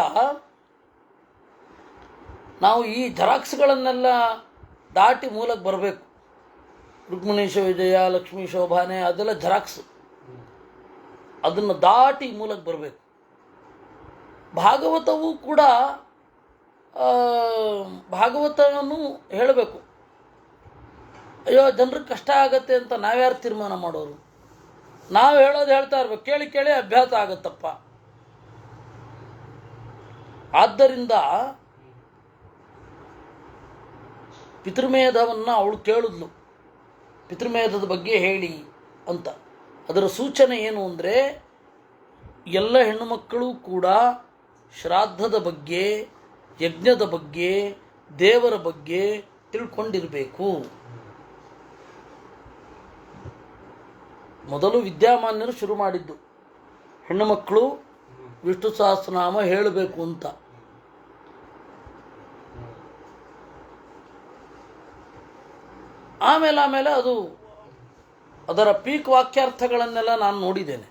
ನಾವು ಈ ಜರಾಕ್ಸ್ಗಳನ್ನೆಲ್ಲ ದಾಟಿ ಮೂಲಕ್ಕೆ ಬರಬೇಕು. ರುಕ್ಮಿಣೀಶ ವಿಜಯ, ಲಕ್ಷ್ಮೀ ಶೋಭಾನೆ ಅದೆಲ್ಲ ಜರಾಕ್ಸ್. ಅದನ್ನು ದಾಟಿ ಮೂಲಕ್ಕೆ ಬರಬೇಕು. ಭಾಗವತವೂ ಕೂಡ ಭಾಗವತವನ್ನು ಹೇಳಬೇಕು. ಅಯ್ಯೋ ಜನರಿಗೆ ಕಷ್ಟ ಆಗತ್ತೆ ಅಂತ ನಾವ್ಯಾರು ತೀರ್ಮಾನ ಮಾಡೋರು? ನಾವು ಹೇಳೋದು ಹೇಳ್ತಾ ಇರ್ಬೇಕು. ಕೇಳಿ ಕೇಳಿ ಅಭ್ಯಾಸ ಆಗತ್ತಪ್ಪ. ಆದ್ದರಿಂದ ಪಿತೃಮೇಧವನ್ನು ಅವಳು ಕೇಳಿದ್ಲು, ಪಿತೃಮೇಧದ ಬಗ್ಗೆ ಹೇಳಿ ಅಂತ. ಅದರ ಸೂಚನೆ ಏನು ಅಂದರೆ, ಎಲ್ಲ ಹೆಣ್ಣು ಮಕ್ಕಳು ಕೂಡ ಶ್ರಾದ್ದದ ಬಗ್ಗೆ, ಯಜ್ಞದ ಬಗ್ಗೆ, ದೇವರ ಬಗ್ಗೆ ತಿಳ್ಕೊಂಡಿರಬೇಕು. ಮೊದಲು ವಿದ್ಯಾಮಾನ್ಯರು ಶುರು ಮಾಡಿದ್ದು ಹೆಣ್ಣು ಮಕ್ಕಳು ವಿಷ್ಣು ಸಹಸ್ರನಾಮ ಹೇಳಬೇಕು ಅಂತ. ಆಮೇಲೆ ಅದು ಅದರ ಪೀಕ್ ವಾಕ್ಯಾರ್ಥಗಳನ್ನೆಲ್ಲ ನಾನು ನೋಡಿದ್ದೇನೆ.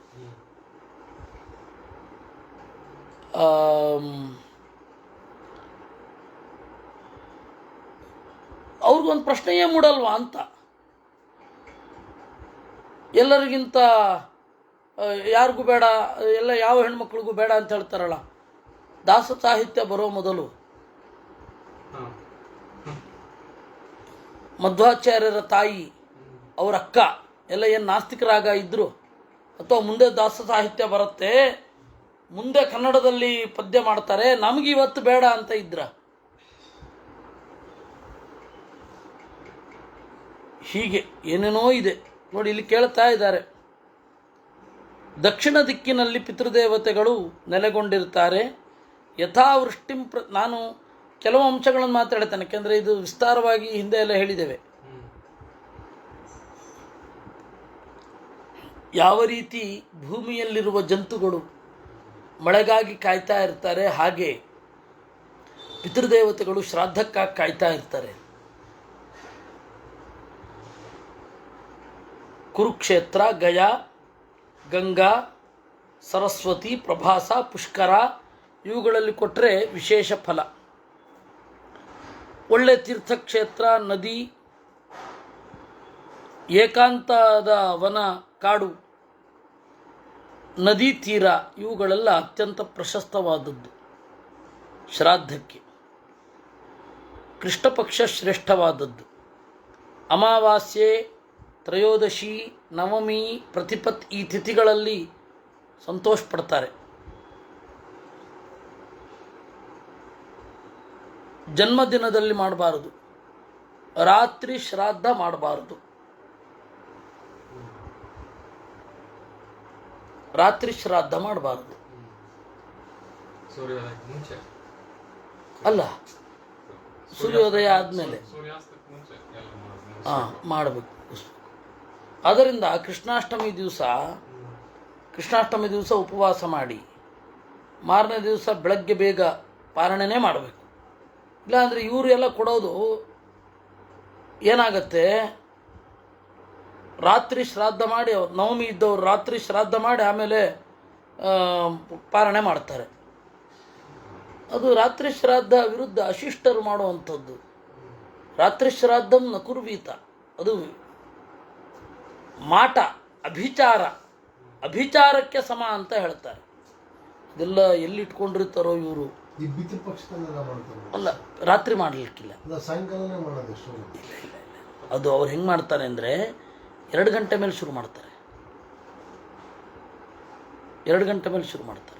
ಅವ್ರಿಗೊಂದು ಪ್ರಶ್ನೆಯೇ ಮೂಡಲ್ವಾ ಅಂತ. ಎಲ್ಲರಿಗಿಂತ ಯಾರಿಗೂ ಬೇಡ, ಎಲ್ಲ ಯಾವ ಹೆಣ್ಮಕ್ಳಿಗೂ ಬೇಡ ಅಂತ ಹೇಳ್ತಾರಲ್ಲ. ದಾಸ ಸಾಹಿತ್ಯ ಬರೋ ಮೊದಲು ಮಧ್ವಾಚಾರ್ಯರ ತಾಯಿ, ಅವರ ಅಕ್ಕ ಎಲ್ಲ ಏನು ನಾಸ್ತಿಕರಾಗ ಇದ್ದರು, ಅಥವಾ ಮುಂದೆ ದಾಸ ಸಾಹಿತ್ಯ ಬರುತ್ತೆ, ಮುಂದೆ ಕನ್ನಡದಲ್ಲಿ ಪದ್ಯ ಮಾಡ್ತಾರೆ, ನಮಗೆ ಇವತ್ತು ಬೇಡ ಅಂತ ಇದ್ರ. ಹೀಗೆ ಏನೇನೋ ಇದೆ ನೋಡಿ. ಇಲ್ಲಿ ಕೇಳ್ತಾ ಇದ್ದಾರೆ, ದಕ್ಷಿಣ ದಿಕ್ಕಿನಲ್ಲಿ ಪಿತೃದೇವತೆಗಳು ನೆಲೆಗೊಂಡಿರ್ತಾರೆ. ಯಥಾವೃಷ್ಟಿಂ ನಾನು ಕೆಲವು ಅಂಶಗಳನ್ನು ಮಾತಾಡ್ತೇನೆ, ಯಾಕೆಂದರೆ ಇದು ವಿಸ್ತಾರವಾಗಿ ಹಿಂದೆ ಎಲ್ಲ ಹೇಳಿದ್ದೇವೆ. ಯಾವ ರೀತಿ ಭೂಮಿಯಲ್ಲಿರುವ ಜಂತುಗಳು ಮಳೆಗಾಗಿ ಕಾಯ್ತಾ ಇರ್ತಾರೆ, ಹಾಗೆ ಪಿತೃದೇವತೆಗಳು ಶ್ರಾದ್ದಕ್ಕಾಗಿ ಕಾಯ್ತಾ ಇರ್ತಾರೆ. ಕುರುಕ್ಷೇತ್ರ, ಗಯಾ, ಗಂಗಾ, ಸರಸ್ವತಿ, ಪ್ರಭಾಸ, ಪುಷ್ಕರ ಇವುಗಳಲ್ಲಿ ಕೊಟ್ಟರೆ ವಿಶೇಷ ಫಲ. ಒಳ್ಳೆ ತೀರ್ಥಕ್ಷೇತ್ರ, ನದಿ, ಏಕಾಂತದ ವನ, ಕಾಡು, ನದಿ ತೀರ ಇವುಗಳೆಲ್ಲ ಅತ್ಯಂತ ಪ್ರಶಸ್ತವಾದದ್ದು ಶ್ರಾದ್ದಕ್ಕೆ. ಕೃಷ್ಣಪಕ್ಷ ಶ್ರೇಷ್ಠವಾದದ್ದು. ಅಮಾವಾಸ್ಯೆ, ತ್ರಯೋದಶಿ, ನವಮಿ, ಪ್ರತಿಪತ್ ಈ ತಿಥಿಗಳಲ್ಲಿ ಸಂತೋಷ ಪಡ್ತಾರೆ. ಜನ್ಮದಿನದಲ್ಲಿ ಮಾಡಬಾರದು, ರಾತ್ರಿ ಶ್ರಾದ್ದ ಮಾಡಬಾರದು. ರಾತ್ರಿ ಶ್ರಾದ್ದ ಮಾಡಬಾರದು. ಅಲ್ಲ, ಸೂರ್ಯೋದಯ ಆದಮೇಲೆ ಮಾಡಬೇಕು. ಆದ್ದರಿಂದ ಕೃಷ್ಣಾಷ್ಟಮಿ ದಿವಸ ಉಪವಾಸ ಮಾಡಿ ಮಾರನೇ ದಿವಸ ಬೆಳಗ್ಗೆ ಬೇಗ ಪಾರಣೆನೇ ಮಾಡಬೇಕು. ಇಲ್ಲಾಂದರೆ ಇವರು ಎಲ್ಲ ಕೊಡೋದು ಏನಾಗತ್ತೆ, ರಾತ್ರಿ ಶ್ರಾದ್ದ ಮಾಡಿ, ನವಮಿ ಇದ್ದವರು ರಾತ್ರಿ ಶ್ರಾದ್ದ ಮಾಡಿ ಆಮೇಲೆ ಪಾರಣೆ ಮಾಡ್ತಾರೆ. ಅದು ರಾತ್ರಿ ಶ್ರಾದ್ದ ವಿರುದ್ಧ ಅಶಿಷ್ಟರು ಮಾಡುವಂಥದ್ದು. ರಾತ್ರಿ ಶ್ರಾದ್ದಂ ನ ಕುರ್ವೀತ, ಅದು ಮಾಟ, ಅಭಿಚಾರಕ್ಕೆ ಸಮ ಅಂತ ಹೇಳ್ತಾರೆ. ಇದೆಲ್ಲ ಎಲ್ಲಿ ಇಟ್ಕೊಂಡಿರ್ತಾರೋ ಇವರು. ಅಲ್ಲ, ರಾತ್ರಿ ಮಾಡಲಿಕ್ಕಿಲ್ಲ, ಅದು ಅವ್ರು ಹೆಂಗೆ ಮಾಡ್ತಾರೆ ಅಂದರೆ 2 ಗಂಟೆ ಮೇಲೆ ಶುರು ಮಾಡ್ತಾರೆ. 2 ಗಂಟೆ ಮೇಲೆ ಶುರು ಮಾಡ್ತಾರೆ.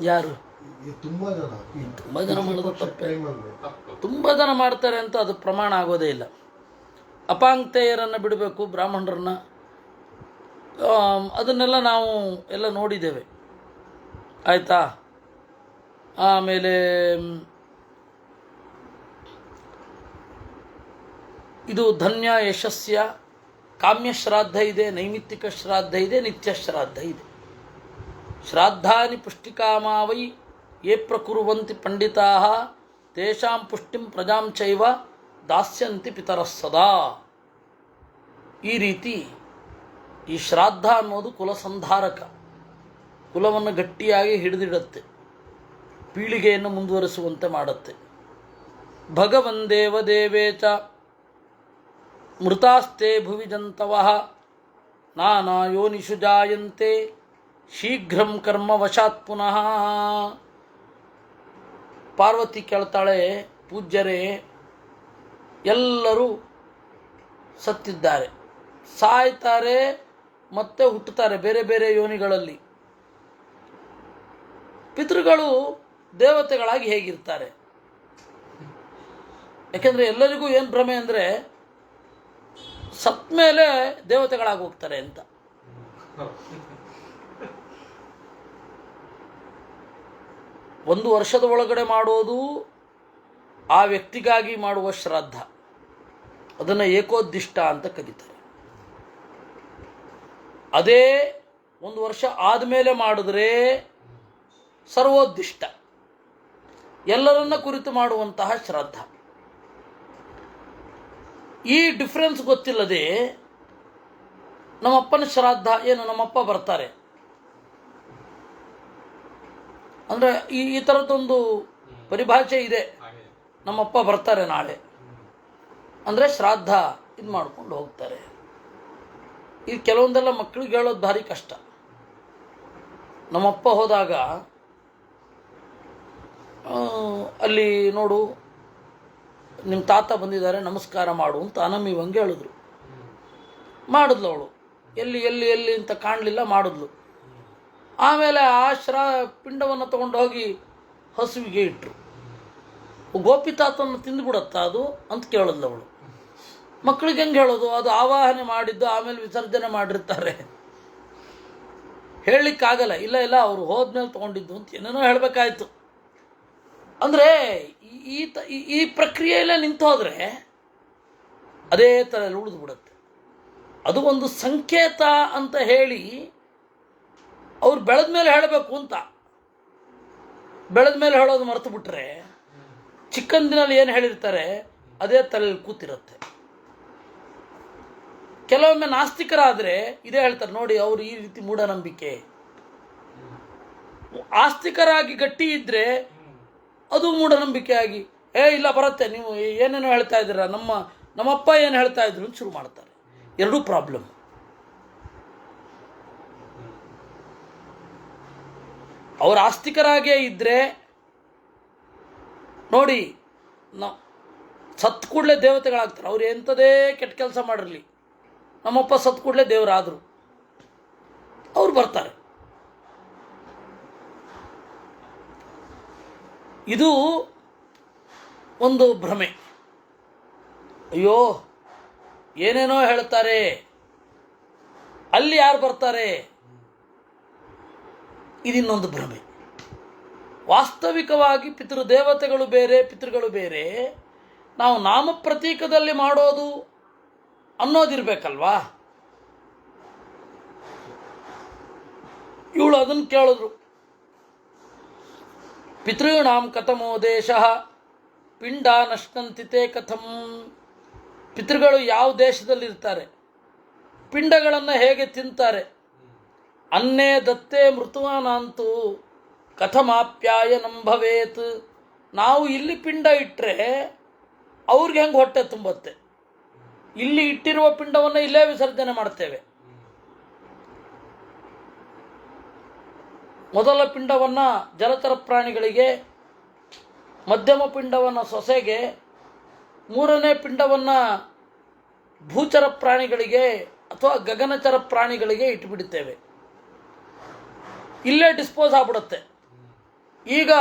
ಯಾರು ತುಂಬಾ ಜನ ಮಾಡೋದು ತಪ್ಪೇ. ತುಂಬ ಜನ ಮಾಡ್ತಾರೆ ಅಂತ ಅದು ಪ್ರಮಾಣ ಆಗೋದೇ ಇಲ್ಲ. ಅಪಾಂಕ್ತೆಯರನ್ನು ಬಿಡಬೇಕು, ಬ್ರಾಹ್ಮಣರನ್ನ, ಅದನ್ನೆಲ್ಲ ನಾವು ಎಲ್ಲ ನೋಡಿದ್ದೇವೆ. ಆಯಿತಾ. ಆಮೇಲೆ ಇದು ಧನ್ಯ ಯಶಸ್ಯ, ಕಾಮ್ಯ ಶ್ರಾದ್ದ ಇದೆ, ನೈಮಿತ್ತಿಕ ಶ್ರಾದ್ದ ಇದೆ, ನಿತ್ಯ ಶ್ರಾದ್ದ ಇದೆ. ಶ್ರಾದ್ದಾನಿ ಪುಷ್ಟಿಕಾಮಾವೈ ಯೇ ಪ್ರಕುರ್ವಂತಿ ಪಂಡಿತಾಃ ತೇಷಾಂ ಪುಷ್ಟಿಂ ಪ್ರಜಾಂ ಚೈವ ದಾಸ್ಯಂತಿ ಪಿತರಃ ಸದಾ. ಈ ರೀತಿ ಈ ಶ್ರಾದ್ದ ಅನ್ನೋದು ಕುಲಸಂಧಾರಕ, ಕುಲವನ್ನು ಗಟ್ಟಿಯಾಗಿ ಹಿಡಿದಿಡುತ್ತೆ, ಪೀಳಿಗೆಯನ್ನು ಮುಂದುವರಿಸುವಂತೆ ಮಾಡುತ್ತೆ. ಭಗವನ್ ದೇವದೇವೇ ಚ ಮೃತಾಸ್ತೆ ಭುವಿ ಜಂತವಃ ನಾನಾ ಯೋನಿಷು ಜಾಯಂತೆ ಶೀಘ್ರಂ ಕರ್ಮ ವಶಾತ್ ಪುನಃ. ಪಾರ್ವತಿ ಕೇಳ್ತಾಳೆ, ಪೂಜ್ಯರೇ, ಎಲ್ಲರೂ ಸತ್ತಿದ್ದಾರೆ, ಸಾಯ್ತಾರೆ, ಮತ್ತೆ ಹುಟ್ಟುತ್ತಾರೆ ಬೇರೆ ಬೇರೆ ಯೋನಿಗಳಲ್ಲಿ. ಪಿತೃಗಳು ದೇವತೆಗಳಾಗಿ ಹೇಗಿರ್ತಾರೆ? ಯಾಕೆಂದರೆ ಎಲ್ಲರಿಗೂ ಏನು ಭ್ರಮೆ ಅಂದರೆ ಸತ್ ಮೇಲೆ ದೇವತೆಗಳಾಗಿ ಹೋಗ್ತಾರೆ ಅಂತ. ಒಂದು ವರ್ಷದ ಒಳಗಡೆ ಮಾಡೋದು ಆ ವ್ಯಕ್ತಿಗಾಗಿ ಮಾಡುವ ಶ್ರಾದ್ದ, ಅದನ್ನು ಏಕೋದ್ದಿಷ್ಟ ಅಂತ ಕರೀತಾರೆ. ಅದೇ 1 ವರ್ಷ ಆದಮೇಲೆ ಮಾಡಿದ್ರೆ ಸರ್ವೋದ್ದಿಷ್ಟ, ಎಲ್ಲರನ್ನ ಕುರಿತು ಮಾಡುವಂತಹ ಶ್ರಾದ್ದ. ಈ ಡಿಫ್ರೆನ್ಸ್ ಗೊತ್ತಿಲ್ಲದೆ ನಮ್ಮಪ್ಪನ ಶ್ರಾದ್ದ ಏನು, ನಮ್ಮಪ್ಪ ಬರ್ತಾರೆ ಅಂದರೆ ಈ ಥರದ್ದೊಂದು ಪರಿಭಾಷೆ ಇದೆ. ನಮ್ಮಪ್ಪ ಬರ್ತಾರೆ ನಾಳೆ ಅಂದರೆ ಶ್ರಾದ್ದ ಇದು ಮಾಡ್ಕೊಂಡು ಹೋಗ್ತಾರೆ. ಇದು ಕೆಲವೊಂದೆಲ್ಲ ಮಕ್ಕಳಿಗೆ ಹೇಳೋದು ಭಾರಿ ಕಷ್ಟ. ನಮ್ಮಪ್ಪ ಹೋದಾಗ ಅಲ್ಲಿ ನೋಡು ನಿಮ್ಮ ತಾತ ಬಂದಿದ್ದಾರೆ, ನಮಸ್ಕಾರ ಮಾಡು ಅಂತ ಅನಮಿವಂಗೆ ಹೇಳಿದ್ರು. ಮಾಡಿದ್ಲು ಅವಳು. ಎಲ್ಲಿ ಎಲ್ಲಿ ಎಲ್ಲಿ ಅಂತ ಕಾಣಲಿಲ್ಲ, ಮಾಡಿದ್ಲು. ಆಮೇಲೆ ಆ ಪಿಂಡವನ್ನು ತಗೊಂಡು ಹೋಗಿ ಹಸುವಿಗೆ ಇಟ್ಟರು. ಗೋಪಿತಾತನ್ನು ತಿಂದುಬಿಡತ್ತ ಅದು ಅಂತ ಕೇಳಿದ್ಲು ಅವಳು. ಮಕ್ಕಳಿಗೆ ಹೆಂಗೆ ಹೇಳೋದು? ಅದು ಆವಾಹನೆ ಮಾಡಿದ್ದು ಆಮೇಲೆ ವಿಸರ್ಜನೆ ಮಾಡಿರ್ತಾರೆ, ಹೇಳಲಿಕ್ಕಾಗಲ್ಲ. ಇಲ್ಲ ಇಲ್ಲ ಅವರು ಹೋದ್ಮೇಲೆ ತೊಗೊಂಡಿದ್ದು ಅಂತ ಏನೇನೋ ಹೇಳಬೇಕಾಯ್ತು. ಅಂದರೆ ಈ ಪ್ರಕ್ರಿಯೆಯಲ್ಲೇ ನಿಂತು ಹೋದರೆ ಅದೇ ಥರ ಉಳಿದು ಬಿಡುತ್ತೆ. ಅದು ಒಂದು ಸಂಕೇತ ಅಂತ ಹೇಳಿ ಅವ್ರು ಬೆಳೆದ ಮೇಲೆ ಹೇಳಬೇಕು ಅಂತ, ಬೆಳೆದ ಮೇಲೆ ಹೇಳೋದು ಮರೆತು ಬಿಟ್ರೆ ಚಿಕ್ಕಂದಿನಲ್ಲಿ ಏನು ಹೇಳಿರ್ತಾರೆ ಅದೇ ತಲೆಯಲ್ಲಿ ಕೂತಿರುತ್ತೆ. ಕೆಲವೊಮ್ಮೆ ನಾಸ್ತಿಕರಾದರೆ ಇದೇ ಹೇಳ್ತಾರೆ ನೋಡಿ, ಅವರು ಈ ರೀತಿ ಮೂಢನಂಬಿಕೆ. ಆಸ್ತಿಕರಾಗಿ ಗಟ್ಟಿ ಇದ್ದರೆ ಅದು ಮೂಢನಂಬಿಕೆ ಆಗಿ ಇಲ್ಲ ಬರುತ್ತೆ, ನೀವು ಏನೇನೋ ಹೇಳ್ತಾ ಇದ್ದೀರಾ, ನಮ್ಮಪ್ಪ ಏನು ಹೇಳ್ತಾ ಇದ್ರು ಅಂತ ಶುರು ಮಾಡ್ತಾರೆ. ಎರಡೂ ಪ್ರಾಬ್ಲಮ್. ಅವರು ಆಸ್ತಿಕರಾಗೇ ಇದ್ದರೆ ನೋಡಿ, ಸತ್ ಕೂಡಲೇ ದೇವತೆಗಳಾಗ್ತಾರೆ. ಅವ್ರು ಎಂಥದೇ ಕೆಟ್ಟ ಕೆಲಸ ಮಾಡಿರಲಿ, ನಮ್ಮಪ್ಪ ಸತ್ ಕೂಡಲೇ ದೇವರಾದರು, ಅವ್ರು ಬರ್ತಾರೆ. ಇದು ಒಂದು ಭ್ರಮೆ. ಅಯ್ಯೋ ಏನೇನೋ ಹೇಳ್ತಾರೆ, ಅಲ್ಲಿ ಯಾರು ಬರ್ತಾರೆ, ಇದಿನ್ನೊಂದು ಭ್ರಮೆ. ವಾಸ್ತವಿಕವಾಗಿ ಪಿತೃದೇವತೆಗಳು ಬೇರೆ, ಪಿತೃಗಳು ಬೇರೆ. ನಾವು ನಾಮ ಪ್ರತೀಕದಲ್ಲಿ ಮಾಡೋದು ಅನ್ನೋದಿರ್ಬೇಕಲ್ವಾ. ಇವಳು ಅದನ್ನು ಕೇಳಿದ್ರು. ಪಿತೃಣಾಂ ಕಥಮೋ ದೇಶ ಪಿಂಡ ನಷ್ಟಂತಿತೆ ಕಥಂ. ಪಿತೃಗಳು ಯಾವ ದೇಶದಲ್ಲಿರ್ತಾರೆ, ಪಿಂಡಗಳನ್ನು ಹೇಗೆ ತಿಂತಾರೆ. ಅನ್ನೇ ದತ್ತೇ ಮೃತುವಾನಂತೂ ಕಥಮಾಪ್ಯಾಯನಂ ಭವೇತ್. ನಾವು ಇಲ್ಲಿ ಪಿಂಡ ಇಟ್ಟರೆ ಅವ್ರಿಗೆ ಹೆಂಗೆ ಹೊಟ್ಟೆ ತುಂಬತ್ತೆ. ಇಲ್ಲಿ ಇಟ್ಟಿರುವ ಪಿಂಡವನ್ನು ಇಲ್ಲೇ ವಿಸರ್ಜನೆ ಮಾಡ್ತೇವೆ. ಮೊದಲ ಪಿಂಡವನ್ನು ಜಲಚರ ಪ್ರಾಣಿಗಳಿಗೆ, ಮಧ್ಯಮ ಪಿಂಡವನ್ನು ಸೊಸೆಗೆ, ಮೂರನೇ ಪಿಂಡವನ್ನು ಭೂಚರ ಪ್ರಾಣಿಗಳಿಗೆ ಅಥವಾ ಗಗನಚರ ಪ್ರಾಣಿಗಳಿಗೆ ಇಟ್ಟುಬಿಡುತ್ತೇವೆ. ಇಲ್ಲೇ ಡಿಸ್ಪೋಸ್ ಆಗ್ಬಿಡುತ್ತೆ. ಈಗ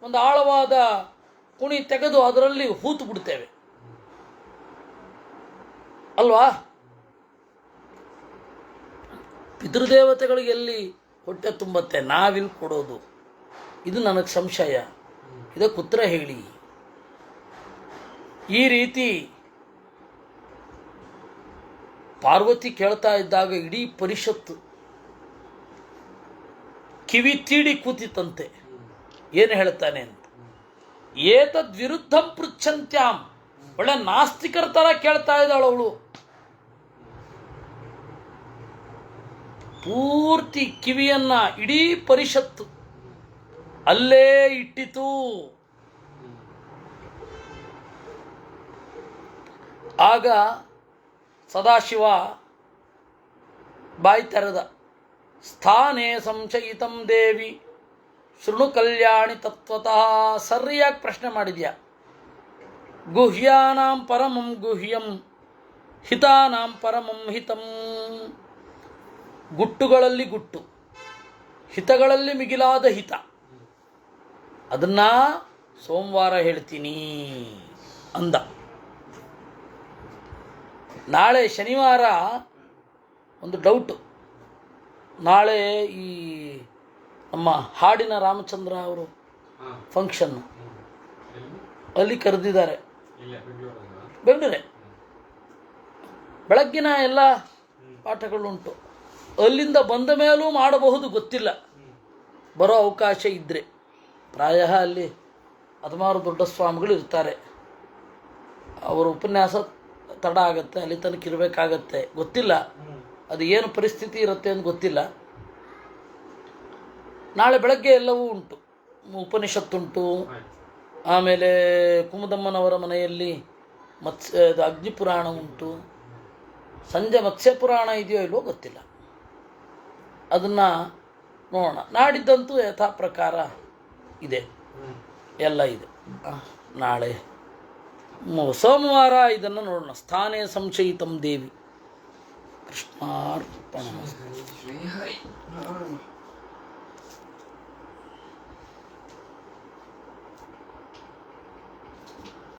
ಒಂದು ಆಳವಾದ ಕುಣಿ ತೆಗೆದು ಅದರಲ್ಲಿ ಹೂತು ಬಿಡ್ತೇವೆ ಅಲ್ವಾ. ಪಿತೃದೇವತೆಗಳಿಗೆ ಎಲ್ಲಿ ಹೊಟ್ಟೆ ತುಂಬತ್ತೆ, ನಾವಿಲ್ಲಿ ಕೊಡೋದು. ಇದು ನನಗೆ ಸಂಶಯ. ಇದಕ್ಕೆ ಉತ್ತರ ಹೇಳಿ. ಈ ರೀತಿ ಪಾರ್ವತಿ ಕೇಳ್ತಾ ಇದ್ದಾಗ ಇಡೀ ಪರಿಷತ್ತು ಕಿವಿ ತೀಡಿ ಕೂತಿತ್ತಂತೆ, ಏನು ಹೇಳ್ತಾನೆ ಅಂತ. ಏತದ್ ವಿರುದ್ಧಂ ಪೃಚ್ಛಂತ್ಯಾಂ. ಒಳ್ಳೆ ನಾಸ್ತಿಕರ ಥರ ಕೇಳ್ತಾ ಇದ್ದಾಳು ಅವಳು. ಪೂರ್ತಿ ಕಿವಿಯನ್ನ ಇಡೀ ಪರಿಷತ್ತು ಅಲ್ಲೇ ಇಟ್ಟಿತು. ಆಗ ಸದಾಶಿವ ಬಾಯಿ ತೆರೆದ. ಸ್ಥಾನೇ ಸಂಶಯಿತಂ ದೇವಿ ಶೃಣು ಕಲ್ಯಾಣಿ ತತ್ವತಃ. ಸರಿಯಾಗಿ ಪ್ರಶ್ನೆ ಮಾಡಿದ್ಯಾ. ಗುಹ್ಯಾನಾಂ ಪರಮಂ ಗುಹ್ಯಂ ಹಿತಾನಾಂ ಪರಮಂ ಹಿತಂ. ಗುಟ್ಟುಗಳಲ್ಲಿ ಗುಟ್ಟು, ಹಿತಗಳಲ್ಲಿ ಮಿಗಿಲಾದ ಹಿತ. ಅದನ್ನ ಸೋಮವಾರ ಹೇಳ್ತೀನಿ ಅಂದ. ನಾಳೆ ಶನಿವಾರ ಒಂದು ಡೌಟು. ನಾಳೆ ಈ ನಮ್ಮ ಹಾಡಿನ ರಾಮಚಂದ್ರ ಅವರು ಫಂಕ್ಷನ್ನು ಅಲ್ಲಿ ಕರೆದಿದ್ದಾರೆ. ಬೆಂಗಳೂರೇ. ಬೆಳಗ್ಗಿನ ಎಲ್ಲ ಪಾಠಗಳುಂಟು. ಅಲ್ಲಿಂದ ಬಂದ ಮೇಲೂ ಮಾಡಬಹುದು, ಗೊತ್ತಿಲ್ಲ. ಬರೋ ಅವಕಾಶ ಇದ್ದರೆ ಪ್ರಾಯ ಅಲ್ಲಿ ಹದಿಮಾರು ದೊಡ್ಡ ಸ್ವಾಮಿಗಳು ಇರ್ತಾರೆ. ಅವರ ಉಪನ್ಯಾಸ ತಡ ಆಗುತ್ತೆ, ಅಲ್ಲಿ ತನಕ ಇರಬೇಕಾಗತ್ತೆ, ಗೊತ್ತಿಲ್ಲ. ಅದು ಏನು ಪರಿಸ್ಥಿತಿ ಇರುತ್ತೆ ಅಂತ ಗೊತ್ತಿಲ್ಲ. ನಾಳೆ ಬೆಳಗ್ಗೆ ಎಲ್ಲವೂ ಉಂಟು. ಉಪನಿಷತ್ತುಂಟು. ಆಮೇಲೆ ಕುಮುದಮ್ಮನವರ ಮನೆಯಲ್ಲಿ ಅಗ್ನಿಪುರಾಣ ಉಂಟು. ಸಂಜೆ ಮತ್ಸ್ಯಪುರಾಣ ಇದೆಯೋ ಇಲ್ವೋ ಗೊತ್ತಿಲ್ಲ. ಅದನ್ನು ನೋಡೋಣ. ನಾಡಿದ್ದಂತೂ ಯಥಾ ಪ್ರಕಾರ ಇದೆ, ಎಲ್ಲ ಇದೆ. ನಾಳೆ ಸೋಮವಾರ ಇದನ್ನು ನೋಡೋಣ. ಸ್ಥಾನೇ ಸಂಶಯಿತಂ ದೇವಿ ಕೃಷ್ಣಾರ್ಪಣ. ಶ್ರೀ ಹರಿ.